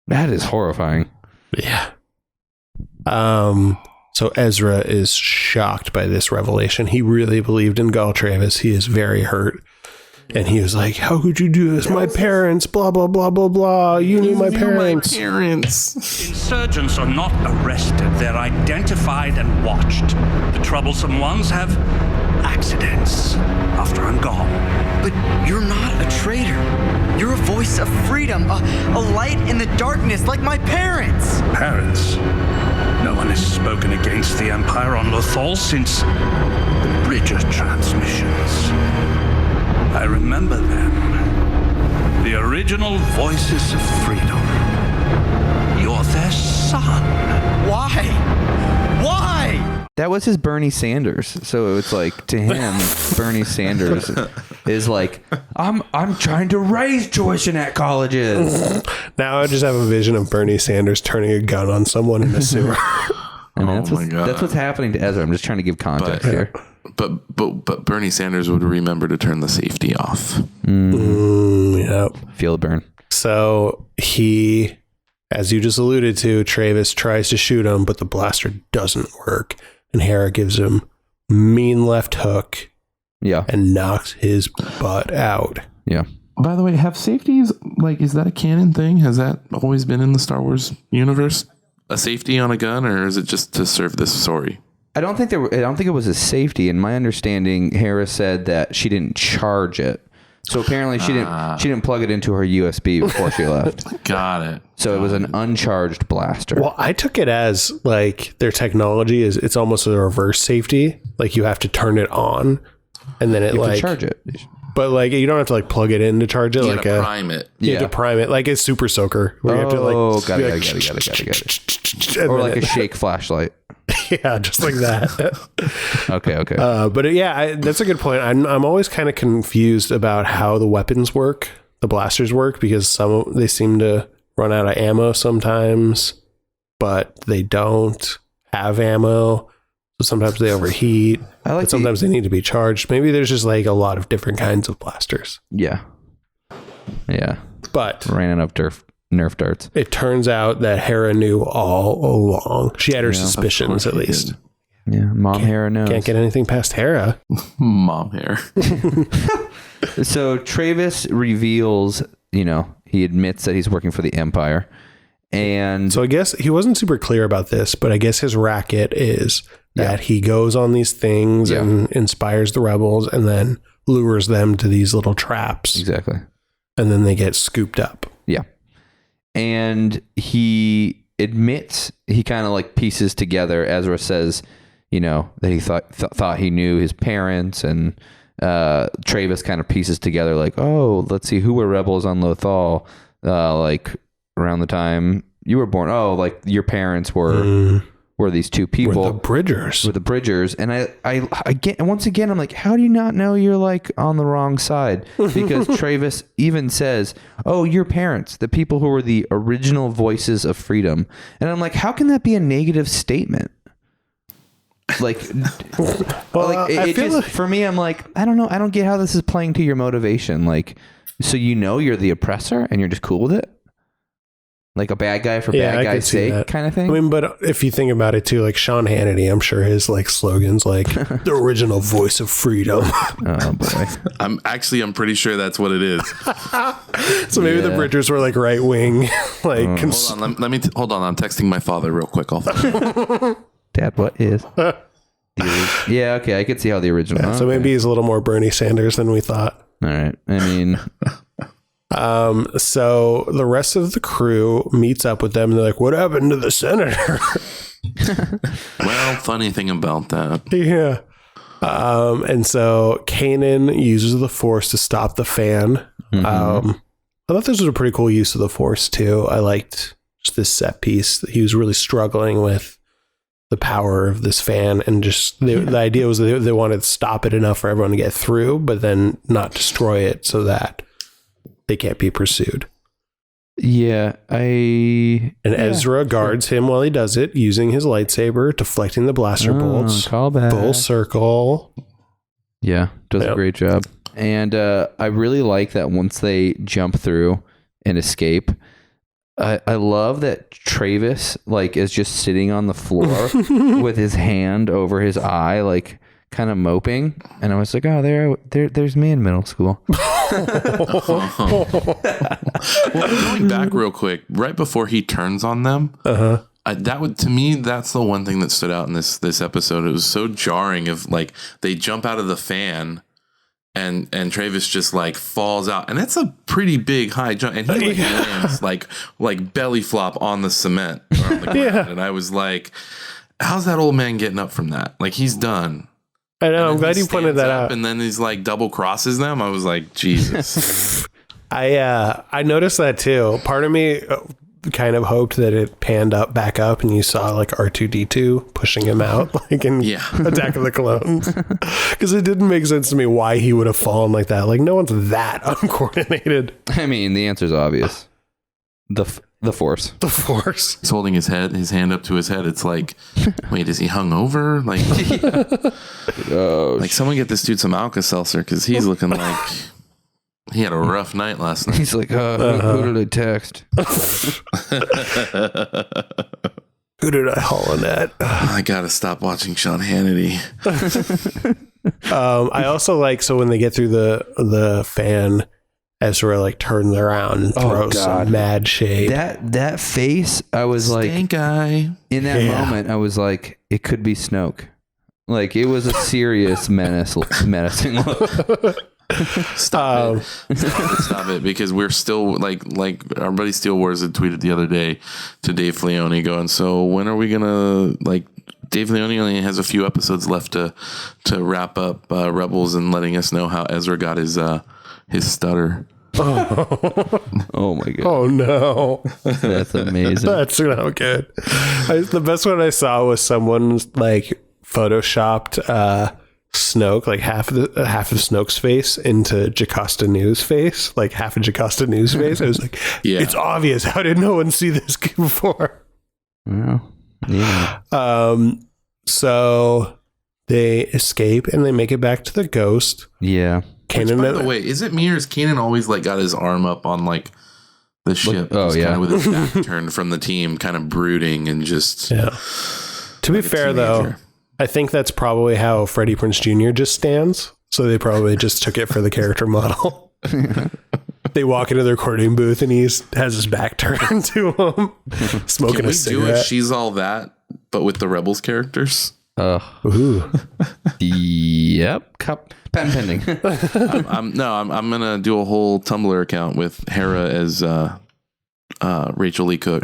That is horrifying. Yeah. So Ezra is shocked by this revelation. He really believed in Gal Travis. He is very hurt. And he was like, how could you do this? My parents, blah, blah, blah, blah, blah. You knew my parents. Insurgents are not arrested. They're identified and watched. The troublesome ones have accidents after I'm gone. But you're not a traitor. You're a voice of freedom, a light in the darkness like my parents. Parents? No one has spoken against the Empire on Lothal since the Bridger transmissions. I remember them. The original voices of freedom. You're their son. Why? Why? That was his Bernie Sanders. So it's like, to him, Bernie Sanders is like, I'm trying to raise tuition at colleges. Now I just have a vision of Bernie Sanders turning a gun on someone in a sewer. That's what's happening to Ezra. I'm just trying to give context here. But Bernie Sanders would remember to turn the safety off. Yep. Feel the burn. So he, as you just alluded to, Travis tries to shoot him, but the blaster doesn't work. And Hera gives him mean left hook. Yeah. And knocks his butt out. Yeah. By the way, have safeties, like, is that a canon thing? Has that always been in the Star Wars universe? A safety on a gun, or is it just to serve this story? I don't think it was a safety. In my understanding, Hera said that she didn't charge it. So apparently she didn't plug it into her USB before she left. Got it. So it was an uncharged blaster. Well, I took it as like their technology it's almost a reverse safety. Like you have to turn it on and then it you have like to charge it. But like you don't have to like plug it in to charge it. You like gotta prime it. You have to prime it like a Super Soaker. Where you have to like got it. Or like a shake flashlight. Yeah, just like that. Okay. But yeah, that's a good point. I'm always kind of confused about how the weapons work, the blasters work, because they seem to run out of ammo sometimes, but they don't have ammo. So sometimes they overheat. But sometimes they need to be charged. Maybe there's just like a lot of different kinds of blasters. Yeah. But raining up Nerf darts. It turns out that Hera knew all along. She had her suspicions, at least. Yeah, Hera knows. Can't get anything past Hera. Mom Hera. So Travis reveals, he admits that he's working for the Empire. And so I guess he wasn't super clear about this, but I guess his racket is that he goes on these things and inspires the rebels and then lures them to these little traps. Exactly. And then they get scooped up. Yeah. And he admits, he kind of like pieces together. Ezra says, you know, that he thought he knew his parents, and Travis kind of pieces together like, oh, let's see, who were rebels on Lothal like around the time you were born. Oh, like your parents were these two people. Were the Bridgers. And I get, once again, I'm like, how do you not know you're like on the wrong side? Because Travis even says, oh, your parents, the people who were the original voices of freedom. And I'm like, how can that be a negative statement? Like, well, it just, like, for me, I'm like, I don't know. I don't get how this is playing to your motivation. Like, so you know you're the oppressor and you're just cool with it? Like a bad guy for bad guy's sake kind of thing? I mean, but if you think about it too, like Sean Hannity, I'm sure his like slogans like the original voice of freedom. Oh boy. I'm pretty sure that's what it is. So maybe the Bridgers were like right wing. Like hold on, let me hold on. I'm texting my father real quick. Dad, what is? Yeah, okay, I could see how the original. Yeah, so maybe he's a little more Bernie Sanders than we thought. All right. I mean, so the rest of the crew meets up with them and they're like, what happened to the senator? Well, funny thing about that. Yeah. And so Kanan uses the Force to stop the fan. I thought this was a pretty cool use of the Force too. I liked just this set piece that he was really struggling with the power of this fan, and just the idea was that they wanted to stop it enough for everyone to get through, but then not destroy it so that they can't be pursued. Yeah, Ezra guards him while he does it, using his lightsaber, deflecting the blaster bolts. Callback. Full circle. Yeah, does a great job. And I really like that once they jump through and escape, I love that Travis like is just sitting on the floor with his hand over his eye, like kind of moping. And I was like, oh, there's me in middle school. Well, going back real quick, right before he turns on them, to me, that's the one thing that stood out in this episode. It was so jarring. Of like they jump out of the fan. And Travis just like falls out, and it's a pretty big high jump, and he lands like belly flop on the cement or on the ground. And I was like, how's that old man getting up from that? Like, he's done. I know. I'm glad you pointed that out. And then he's like double crosses them. I was like, Jesus. I noticed that too. Part of me kind of hoped that it panned back up and you saw like R2-D2 pushing him out like in Attack of the Clones, because it didn't make sense to me why he would have fallen like that. Like, no one's that uncoordinated. I mean, the answer's obvious. The Force. The Force. He's holding his hand up to his head. It's like, wait, is he hung over? Like, like someone get this dude some Alka-Seltzer, because he's looking like he had a rough night last night. He's like, who did I text? Who did I holler at? I gotta stop watching Sean Hannity. I also like, so when they get through the fan, Ezra like turns around and throws some mad shade. That face, I was Stank eye. In that moment, I was like, it could be Snoke. Like, it was a serious menacing look. Stop it, because we're still like our buddy Steel Wars had tweeted the other day to Dave Filoni going, so when are we gonna, like, Dave Filoni only has a few episodes left to wrap up Rebels, and letting us know how Ezra got his stutter. Oh my god. Oh no. That's amazing. That's not good. The best one I saw was someone like photoshopped Snoke, like half of Snoke's face into Jocasta Nu's face, like half of Jocasta Nu's face. I was like, it's obvious. How did no one see this before? Well, yeah. So they escape and they make it back to the Ghost. Yeah. Kanan, by the way, is it me or is Kanan always like got his arm up on like the ship? Kind of with his back turned from the team, kind of brooding and just. Yeah. To be fair, though, I think that's probably how Freddie Prinze Jr. just stands. So they probably just took it for the character model. They walk into the recording booth and he has his back turned to him, smoking Can we a cigarette. do a She's All That, but with the Rebels characters? Ooh. Yep. Patent pending. I'm gonna do a whole Tumblr account with Hera as Rachel Lee Cook,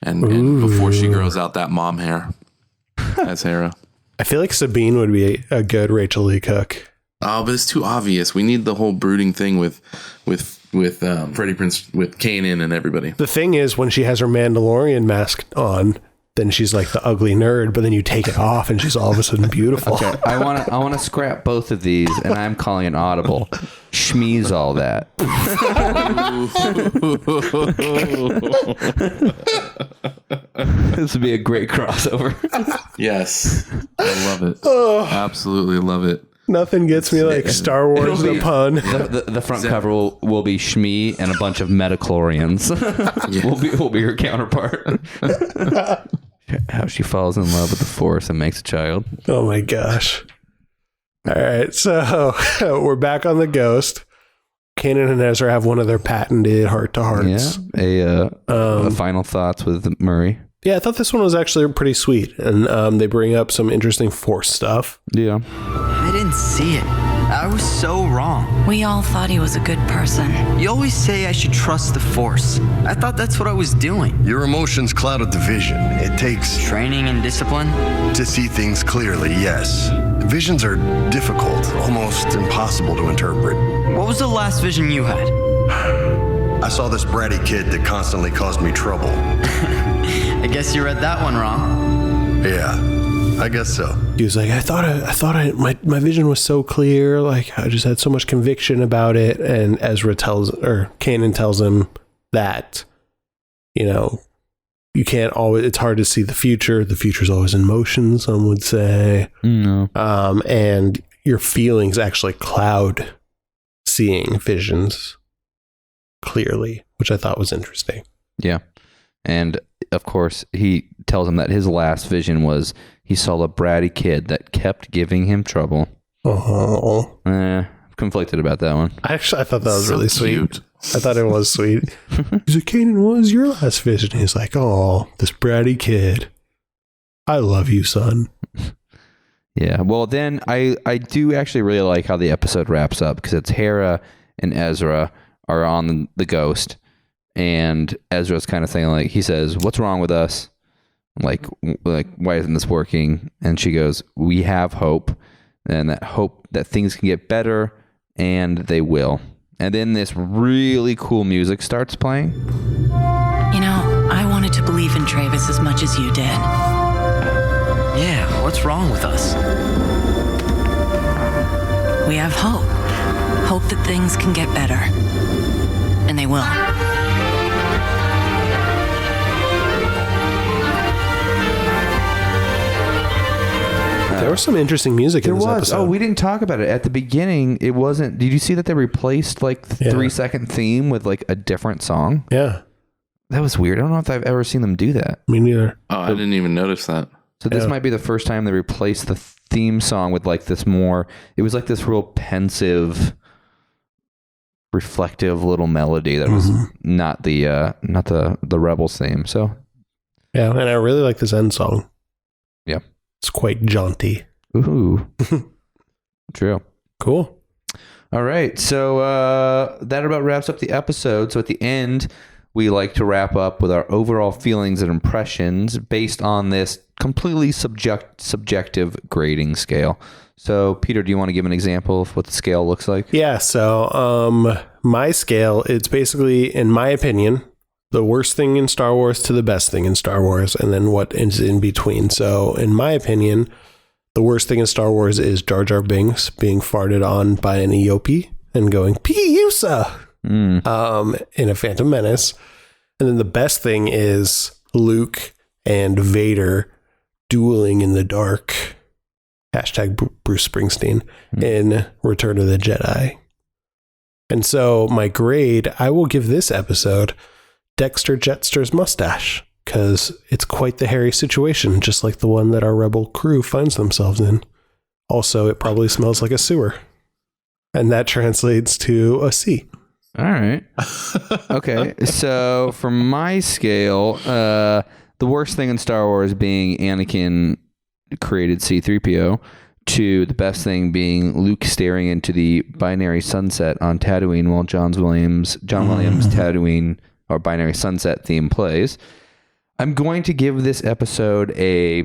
and before she grows out that mom hair as Hera. I feel like Sabine would be a good Rachel Lee Cook. Oh, but it's too obvious. We need the whole brooding thing with Freddie Prinze, with Kanan and everybody. The thing is, when she has her Mandalorian mask on, then she's like the ugly nerd, but then you take it off and she's all of a sudden beautiful. Okay, I want to scrap both of these, and I'm calling an audible. Shmee's all that. This would be a great crossover. Yes, I love it. Absolutely love it. Nothing gets me like Star Wars the pun. The front cover will be Shmee and a bunch of metachlorians. Will be her counterpart. How she falls in love with the Force and makes a child. Oh my gosh. All right, so we're back on the Ghost. Kanan and Ezra have one of their patented heart-to-hearts. Yeah, a final thoughts with Murray. Yeah, I thought this one was actually pretty sweet. And they bring up some interesting Force stuff. Yeah. I didn't see it. I was so wrong. We all thought he was a good person. You always say I should trust the Force. I thought that's what I was doing. Your emotions clouded the vision. It takes Training and discipline? to see things clearly, yes. Visions are difficult, almost impossible to interpret. What was the last vision you had? I saw this bratty kid that constantly caused me trouble. I guess you read that one wrong. Yeah, I guess so. He was like, my vision was so clear. Like, I just had so much conviction about it. And Kanan tells him that, you can't always, it's hard to see the future. The future's always in motion, some would say. No. And your feelings actually cloud seeing visions clearly, which I thought was interesting. Yeah. And of course, he tells him that his last vision was he saw a bratty kid that kept giving him trouble. Oh. Conflicted about that one. I thought that was really cute. sweet. I thought it was sweet. He's like, Kanan, what was your last vision? He's like, oh, this bratty kid. I love you, son. Yeah. Well, then I do actually really like how the episode wraps up, because it's Hera and Ezra are on the Ghost, and Ezra's kind of saying, like, he says, what's wrong with us? Like why isn't this working? And she goes, we have hope, and that hope that things can get better, and they will. And then this really cool music starts playing. I wanted to believe in Travis as much as you did. Yeah, what's wrong with us? We have hope. Hope that things can get better. And they will. There was some interesting music in this episode. Oh, we didn't talk about it. At the beginning, it wasn't... Did you see that they replaced like the 3-second theme with like a different song? Yeah. That was weird. I don't know if I've ever seen them do that. Me neither. Oh, I didn't even notice that. So this might be the first time they replaced the theme song with like this more... It was like this real pensive, reflective little melody that was not the Rebels theme. So yeah, and I really like this end song. Yeah. It's quite jaunty. Ooh. True. Cool. All right. So that about wraps up the episode. So at the end, we like to wrap up with our overall feelings and impressions based on this completely subjective grading scale. So, Peter, do you want to give an example of what the scale looks like? Yeah. So my scale, it's basically, in my opinion, the worst thing in Star Wars to the best thing in Star Wars, and then what is in between. So, in my opinion, the worst thing in Star Wars is Jar Jar Binks being farted on by an Eope and going, Piusa, in a Phantom Menace. And then the best thing is Luke and Vader dueling in the dark. Hashtag Bruce Springsteen in Return of the Jedi. And so my grade, I will give this episode Dexter Jettster's mustache, because it's quite the hairy situation, just like the one that our rebel crew finds themselves in. Also, it probably smells like a sewer. And that translates to a C. All right. Okay. So for my scale, the worst thing in Star Wars being Anakin created C-3PO, to the best thing being Luke staring into the binary sunset on Tatooine while John Williams Tatooine or binary sunset theme plays. I'm going to give this episode a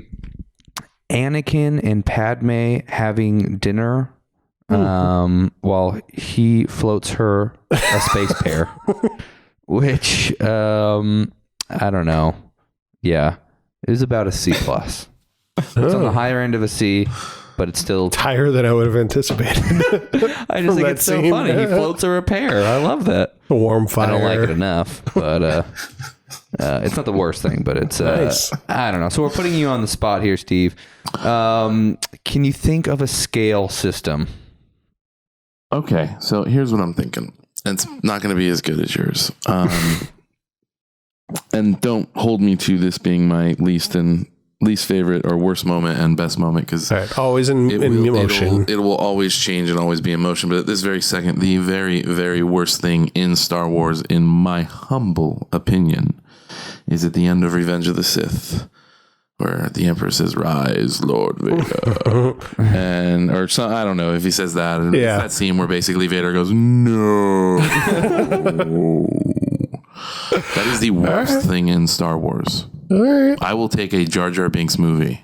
Anakin and Padme having dinner while he floats her a space pear, which I don't know. Yeah, it was about a C+. It's on the higher end of a C, but it's still higher than I would have anticipated. I just think it's so funny. He floats her a pear. I love that. A warm fire. I don't like it enough, but it's not the worst thing, but it's nice. I don't know. So we're putting you on the spot here, Steve. Can you think of a scale system? Okay, so here's what I'm thinking. It's not going to be as good as yours. And don't hold me to this being my least favorite or worst moment and best moment, because always in emotion. It will always change and always be emotion. But at this very second, the very, very worst thing in Star Wars, in my humble opinion, is at the end of Revenge of the Sith, where the Emperor says, "Rise, Lord Vader," or some, I don't know if he says that. And it's that scene where basically Vader goes, "No." That is the worst thing in Star Wars. I will take a Jar Jar Binks movie,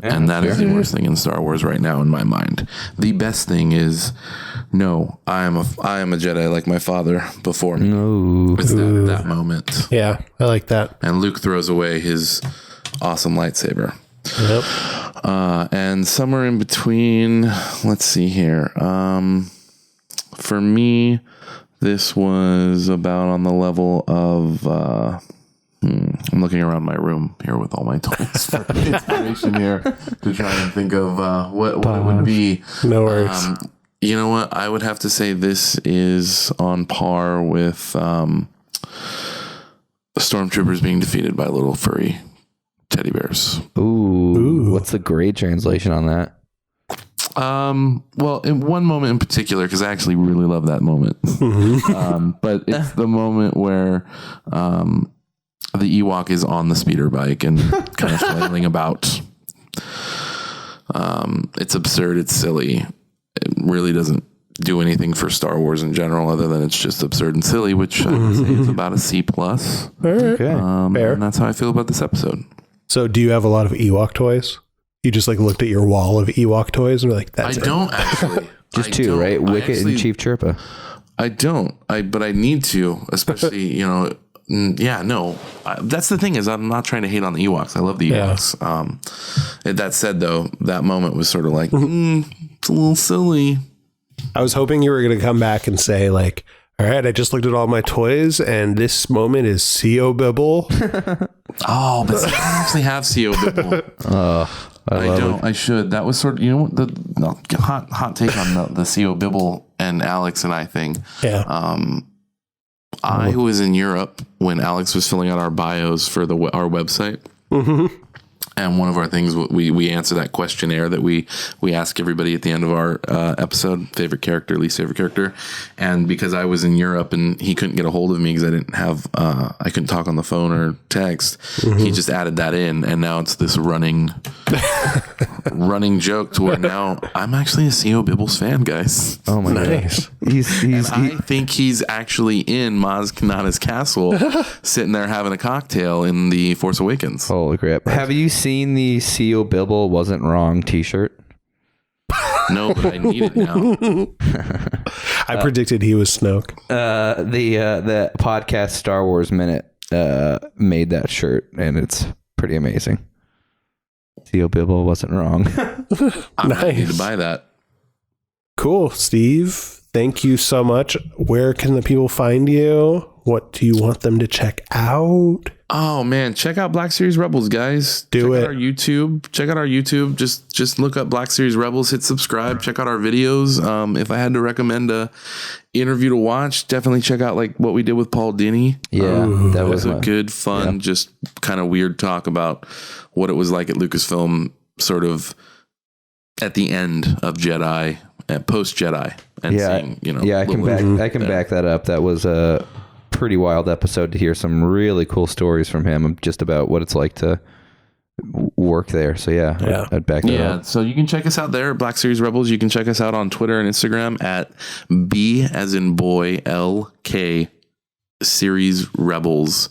and that is the worst thing in Star Wars right now in my mind. The best thing is, no, I am a Jedi like my father before me. No. It's that moment. Yeah, I like that. And Luke throws away his awesome lightsaber. Yep. And somewhere in between, let's see here. For me, this was about on the level of, I'm looking around my room here with all my toys for inspiration here to try and think of what it would be. No worries. You know what? I would have to say this is on par with stormtroopers being defeated by little furry teddy bears. Ooh. What's the grade translation on that? Well, in one moment in particular, because I actually really love that moment. But it's the moment where the Ewok is on the speeder bike and kind of flailing about. It's absurd. It's silly. It really doesn't do anything for Star Wars in general, other than it's just absurd and silly, which I would say is about a C+. Okay. Fair. And that's how I feel about this episode. So do you have a lot of Ewok toys? You just like looked at your wall of Ewok toys and were like, that's I don't actually. Just two, right? Wicket and Chief Chirpa. I don't. But I need to, especially, that's the thing is I'm not trying to hate on the Ewoks. I love the Ewoks. That said, though, that moment was sort of like, it's a little silly. I was hoping you were going to come back and say like, all right, I just looked at all my toys and this moment is C.O. Bibble. Oh, but see, I don't actually have C.O. Bibble. I don't. I should. That was sort of, the hot take on the C.O. Bibble and Alex and I thing. Yeah. I was in Europe when Alex was filling out our bios for our website. Mm-hmm. And one of our things, we answer that questionnaire that we ask everybody at the end of our episode, favorite character, least favorite character. And because I was in Europe and he couldn't get a hold of me because I didn't have, I couldn't talk on the phone or text, he just added that in. And now it's this running joke to where now I'm actually a C.O. Bibbles fan, guys. Oh my nice. God. I think he's actually in Maz Kanata's castle, sitting there having a cocktail in The Force Awakens. Holy crap. Have you seen the C.O. Bibble wasn't wrong t-shirt? No, but I need it now. I predicted he was Snoke. The podcast Star Wars Minute made that shirt, and it's pretty amazing. C.O. Bibble wasn't wrong. I need to buy that. Cool, Steve. Thank you so much. Where can the people find you? What do you want them to check out? Oh man, check out Black Series Rebels, guys. Check out our YouTube. Check out our YouTube. Just look up Black Series Rebels, hit subscribe, check out our videos. If I had to recommend a interview to watch, definitely check out like what we did with Paul Dini. Yeah, that was a good, fun, just kind of weird talk about what it was like at Lucasfilm, sort of at the end of Jedi post Jedi and seeing, I can back that up. That was a pretty wild episode to hear some really cool stories from him just about what it's like to work there. So I'd back that up. So you can check us out there at Black Series Rebels. You can check us out on Twitter and Instagram at B as in boy LK Series Rebels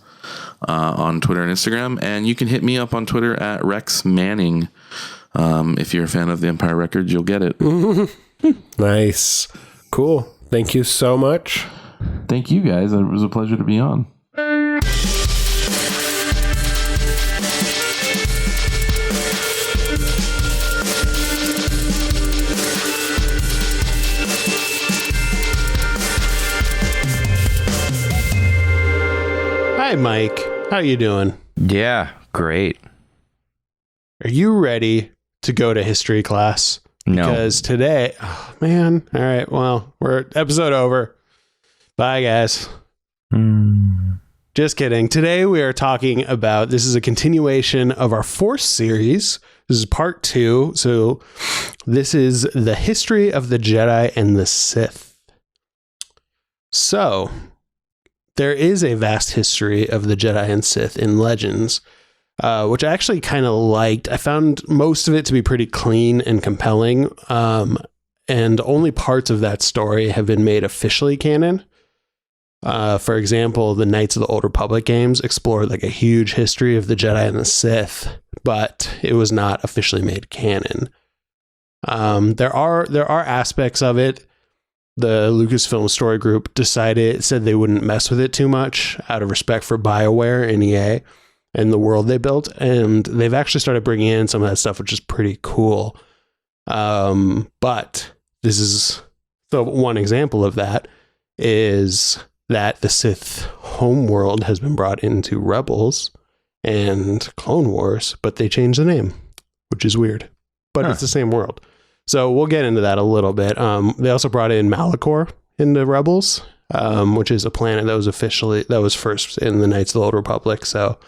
on Twitter and Instagram, and you can hit me up on Twitter at Rex Manning. If you're a fan of the Empire Records, you'll get it. Nice. Cool. Thank you so much. Thank you, guys. It was a pleasure to be on. Hi, Mike. How you doing? Yeah, great. Are you ready to go to history class? No. Because today, oh man. All right. Well, we're episode over. Bye, guys. Just kidding. Today we are talking about, this is a continuation of our Force series. This is part 2. So this is the history of the Jedi and the Sith. So there is a vast history of the Jedi and Sith in Legends, which I actually kind of liked. I found most of it to be pretty clean and compelling, and only parts of that story have been made officially canon. For example, the Knights of the Old Republic games explored like a huge history of the Jedi and the Sith, but it was not officially made canon. There are aspects of it. The Lucasfilm story group said they wouldn't mess with it too much out of respect for BioWare and EA and the world they built. And they've actually started bringing in some of that stuff, which is pretty cool. But this is the one example of that is that the Sith homeworld has been brought into Rebels and Clone Wars, but they changed the name, which is weird, but it's the same world. So we'll get into that a little bit. They also brought in Malachor into Rebels, which is a planet that was first in the Knights of the Old Republic. So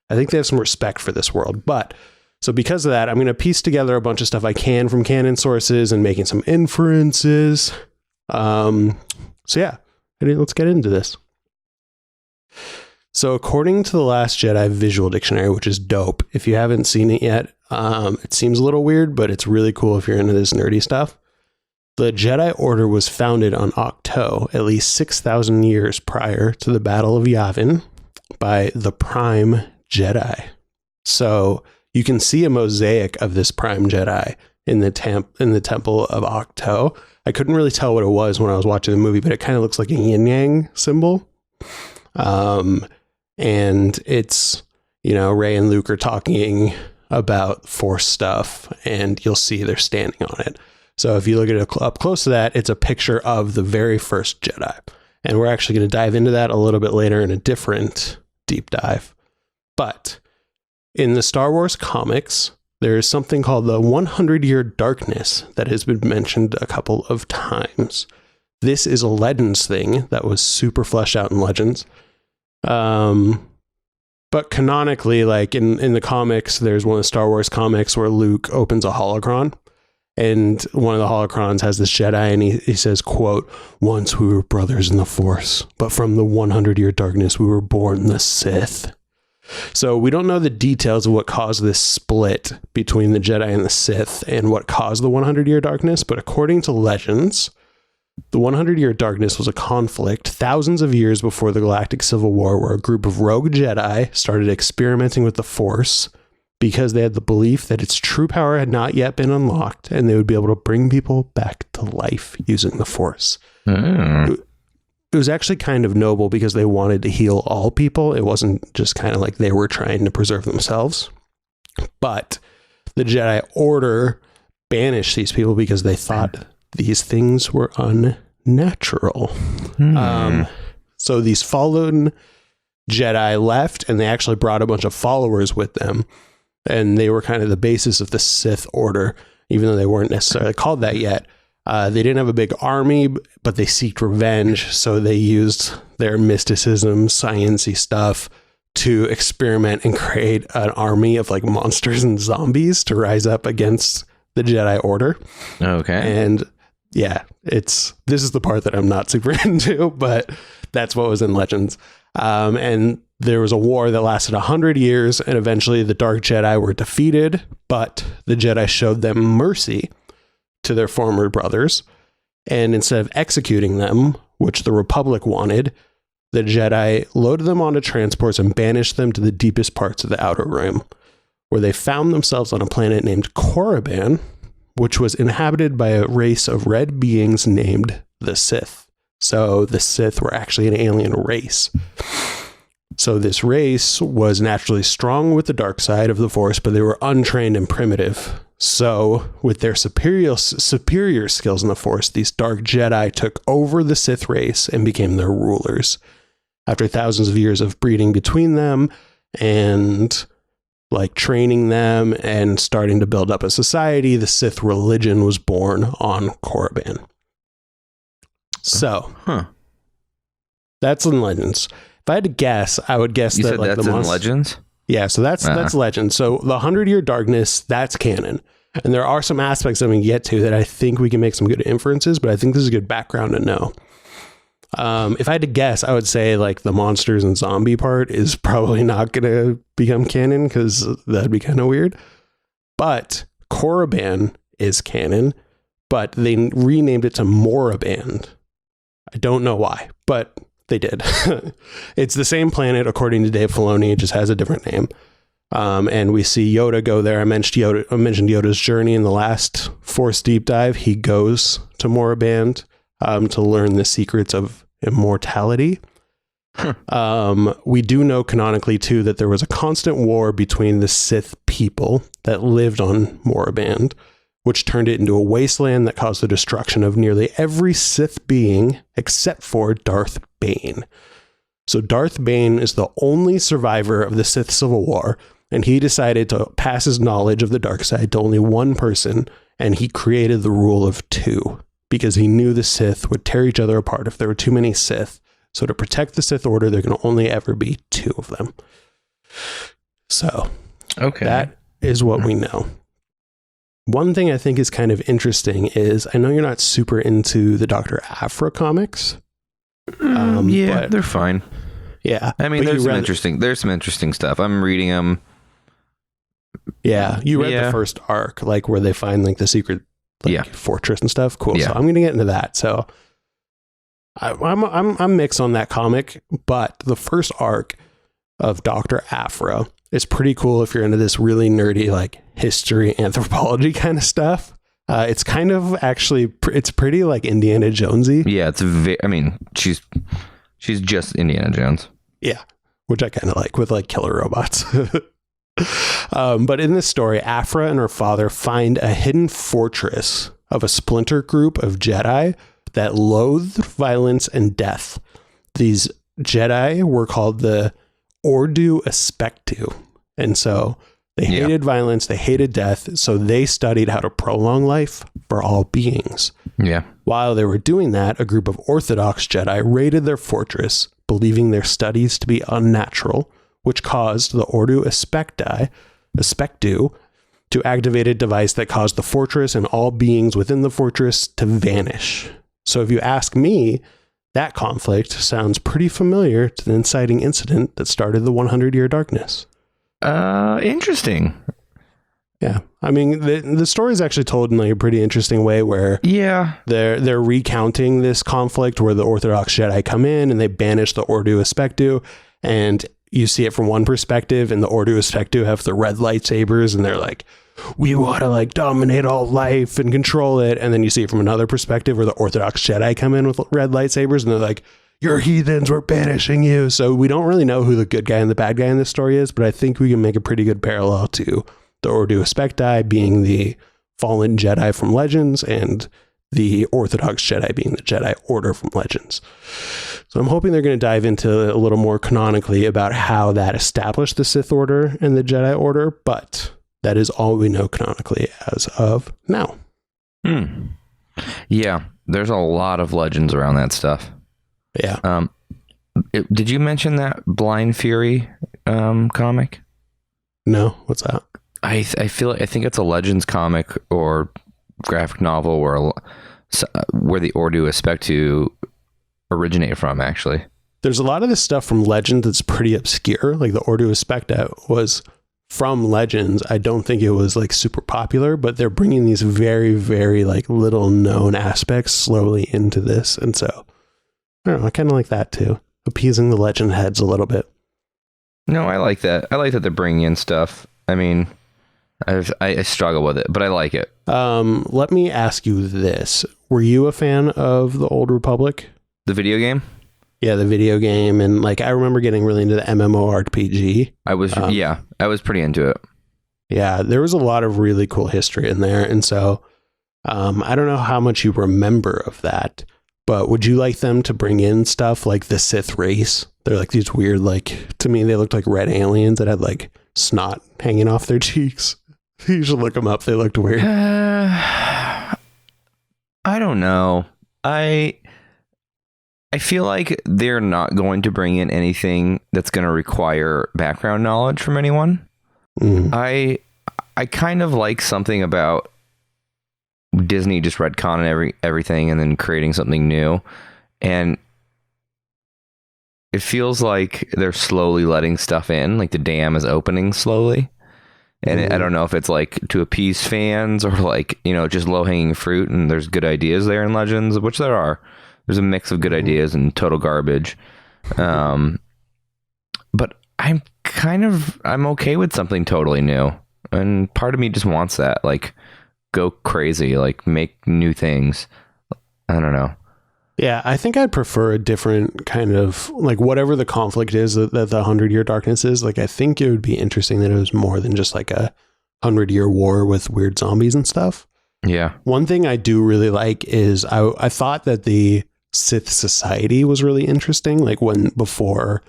I think they have some respect for this world. But so because of that, I'm going to piece together a bunch of stuff I can from canon sources and making some inferences. Let's get into this. So according to the Last Jedi Visual Dictionary, which is dope, if you haven't seen it yet, it seems a little weird, but it's really cool if you're into this nerdy stuff. The Jedi Order was founded on Ahch-To, at least 6,000 years prior to the Battle of Yavin, by the Prime Jedi. So you can see a mosaic of this Prime Jedi in the Temple of Ahch-To. I couldn't really tell what it was when I was watching the movie, but it kind of looks like a yin-yang symbol. And it's, Rey and Luke are talking about Force stuff, and you'll see they're standing on it. So if you look at it up close to that, it's a picture of the very first Jedi. And we're actually going to dive into that a little bit later in a different deep dive. But in the Star Wars comics, there is something called the 100-Year Darkness that has been mentioned a couple of times. This is a Legends thing that was super fleshed out in Legends. But canonically, like in the comics, there's one of the Star Wars comics where Luke opens a holocron, and one of the holocrons has this Jedi, and he says, quote, "Once we were brothers in the Force, but from the 100-Year Darkness we were born the Sith." So we don't know the details of what caused this split between the Jedi and the Sith and what caused the 100-Year Darkness, but according to Legends, the 100-Year Darkness was a conflict thousands of years before the Galactic Civil War, where a group of rogue Jedi started experimenting with the Force because they had the belief that its true power had not yet been unlocked and they would be able to bring people back to life using the Force. It was actually kind of noble because they wanted to heal all people. It wasn't just kind of like they were trying to preserve themselves. But the Jedi Order banished these people because they thought these things were unnatural. So these fallen Jedi left, and they actually brought a bunch of followers with them. And they were kind of the basis of the Sith Order, even though they weren't necessarily called that yet. They didn't have a big army, but they seeked revenge. So they used their mysticism, science-y stuff to experiment and create an army of like monsters and zombies to rise up against the Jedi Order. Okay. And yeah, this is the part that I'm not super into, but that's what was in Legends. And there was a war that lasted 100 years, and eventually the Dark Jedi were defeated, but the Jedi showed them mercy to their former brothers. And instead of executing them, which the Republic wanted, the Jedi loaded them onto transports and banished them to the deepest parts of the Outer Rim, where they found themselves on a planet named Korriban, which was inhabited by a race of red beings named the Sith. So the Sith were actually an alien race. So this race was naturally strong with the dark side of the Force, but they were untrained and primitive. So with their superior skills in the Force, these Dark Jedi took over the Sith race and became their rulers. After thousands of years of breeding between them and like training them and starting to build up a society, the Sith religion was born on Korriban. So that's in Legends. If I had to guess, I would guess you that said like that's in Legends. Yeah, so that's Legends. So the 100-Year Darkness, that's canon. And there are some aspects that we can get to that I think we can make some good inferences, but I think this is a good background to know. If I had to guess, I would say like the monsters and zombie part is probably not going to become canon because that'd be kind of weird. But Korriban is canon, but they renamed it to Moraband. I don't know why, but they did. It's the same planet, according to Dave Filoni. It just has a different name. And we see Yoda go there. I mentioned Yoda's journey in the last Force Deep Dive. He goes to Moraband to learn the secrets of immortality. We do know canonically, too, that there was a constant war between the Sith people that lived on Moraband, which turned it into a wasteland that caused the destruction of nearly every Sith being except for Darth Bane. So Darth Bane is the only survivor of the Sith Civil War, and he decided to pass his knowledge of the dark side to only one person, and he created the rule of two, because he knew the Sith would tear each other apart if there were too many Sith. So to protect the Sith Order, there can only ever be two of them. So that is what we know. One thing I think is kind of interesting is, I know you're not super into the Dr. Aphra comics. Yeah, they're fine. Yeah. I mean, there's some interesting stuff. I'm reading them. Yeah. You read the first arc, like where they find like the secret fortress and stuff. Cool. Yeah. So I'm going to get into that. So I'm mixed on that comic, but the first arc of Dr. Aphra is pretty cool if you're into this really nerdy, like history, anthropology kind of stuff. It's kind of actually, it's pretty like Indiana Jonesy. Yeah, I mean, she's just Indiana Jones. Yeah, which I kind of like, with like killer robots. But in this story, Aphra and her father find a hidden fortress of a splinter group of Jedi that loathed violence and death. These Jedi were called the Ordu Aspectu. And so they hated violence, they hated death, so they studied how to prolong life for all beings. Yeah. While they were doing that, a group of Orthodox Jedi raided their fortress, believing their studies to be unnatural, which caused the Ordu Aspectu to activate a device that caused the fortress and all beings within the fortress to vanish. So if you ask me, that conflict sounds pretty familiar to the inciting incident that started the 100-Year Darkness. Interesting. Yeah. I mean, the story is actually told in like a pretty interesting way where they're recounting this conflict where the Orthodox Jedi come in and they banish the Ordu Aspectu, and you see it from one perspective, and the Ordu Aspectu have the red lightsabers and they're like, we want to like dominate all life and control it. And then you see it from another perspective where the Orthodox Jedi come in with red lightsabers and they're like, you're heathens, we're banishing you. So we don't really know who the good guy and the bad guy in this story is, but I think we can make a pretty good parallel to the Ordu Aspecti being the fallen Jedi from Legends and the Orthodox Jedi being the Jedi Order from Legends. So I'm hoping they're going to dive into a little more canonically about how that established the Sith Order and the Jedi Order, but that is all we know canonically as of now. Yeah, there's a lot of legends around that stuff. Yeah. Did you mention that Blind Fury comic? No, what's that? I think it's a Legends comic or graphic novel where where the Ordo Aspectu originated from, actually. There's a lot of this stuff from Legend that's pretty obscure. Like the Ordo Aspectu was from Legends. I don't think it was like super popular, but they're bringing these very, very like little known aspects slowly into this. And so, I don't know, I kind of like that too. Appeasing the Legend heads a little bit. No, I like that. I like that they're bringing in stuff. I mean, I struggle with it, but I like it. Let me ask you this. Were you a fan of the Old Republic? The video game? Yeah, the video game. And like, I remember getting really into the MMORPG. I was pretty into it. Yeah, there was a lot of really cool history in there. And so, I don't know how much you remember of that, but would you like them to bring in stuff like the Sith race? They're like these weird, like, to me, they looked like red aliens that had like snot hanging off their cheeks. You should look them up. They looked weird. I don't know. I feel like they're not going to bring in anything that's going to require background knowledge from anyone. I kind of like something about Disney just retconning everything and then creating something new. And it feels like they're slowly letting stuff in, like the dam is opening slowly. And I don't know if it's like to appease fans or like, you know, just low-hanging fruit and there's good ideas there in Legends, which there are. There's a mix of good ideas and total garbage. But I'm okay with something totally new. And part of me just wants that, like, go crazy, like make new things. I don't know. Yeah, I think I'd prefer a different kind of, like, whatever the conflict is that the 100-Year Darkness is. Like, I think it would be interesting that it was more than just like a 100-year war with weird zombies and stuff. Yeah. One thing I do really like is I thought that the Sith Society was really interesting. Like before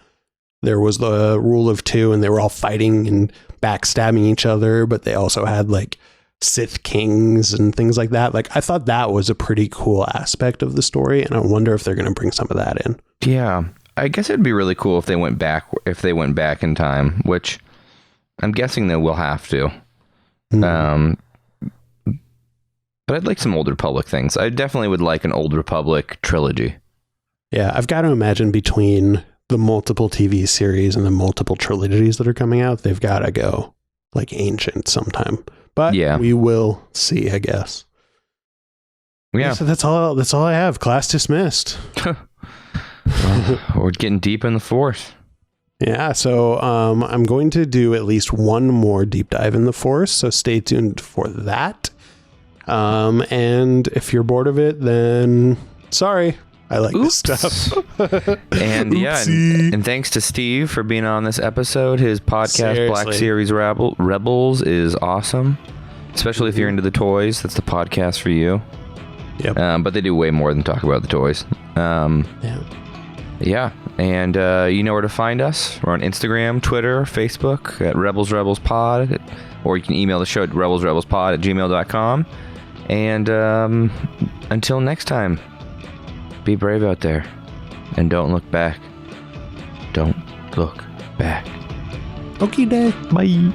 there was the rule of two and they were all fighting and backstabbing each other, but they also had like Sith kings and things like that. Like I thought that was a pretty cool aspect of the story, and I wonder if they're going to bring some of that in. Yeah, I guess it'd be really cool if they went back in time, which I'm guessing they will have to. But I'd like some Old Republic things. I definitely would like an Old Republic trilogy. Yeah, I've got to imagine between the multiple TV series and the multiple trilogies that are coming out, they've got to go like ancient sometime. But yeah, we will see, I guess. Yeah. So that's all I have. Class dismissed. We're getting deep in the Force. Yeah, so I'm going to do at least one more deep dive in the Force, so stay tuned for that. And if you're bored of it, then sorry. I like this stuff. And yeah, and thanks to Steve for being on this episode. His podcast, Seriously. Black Series Rebels, is awesome. Especially if you're into the toys. That's the podcast for you. Yep. But they do way more than talk about the toys. Yeah. And you know where to find us. We're on Instagram, Twitter, Facebook at RebelsPod. Or you can email the show at rebelsrebelspod@gmail.com. And until next time, be brave out there. And don't look back. Don't look back. Okay, day. Bye.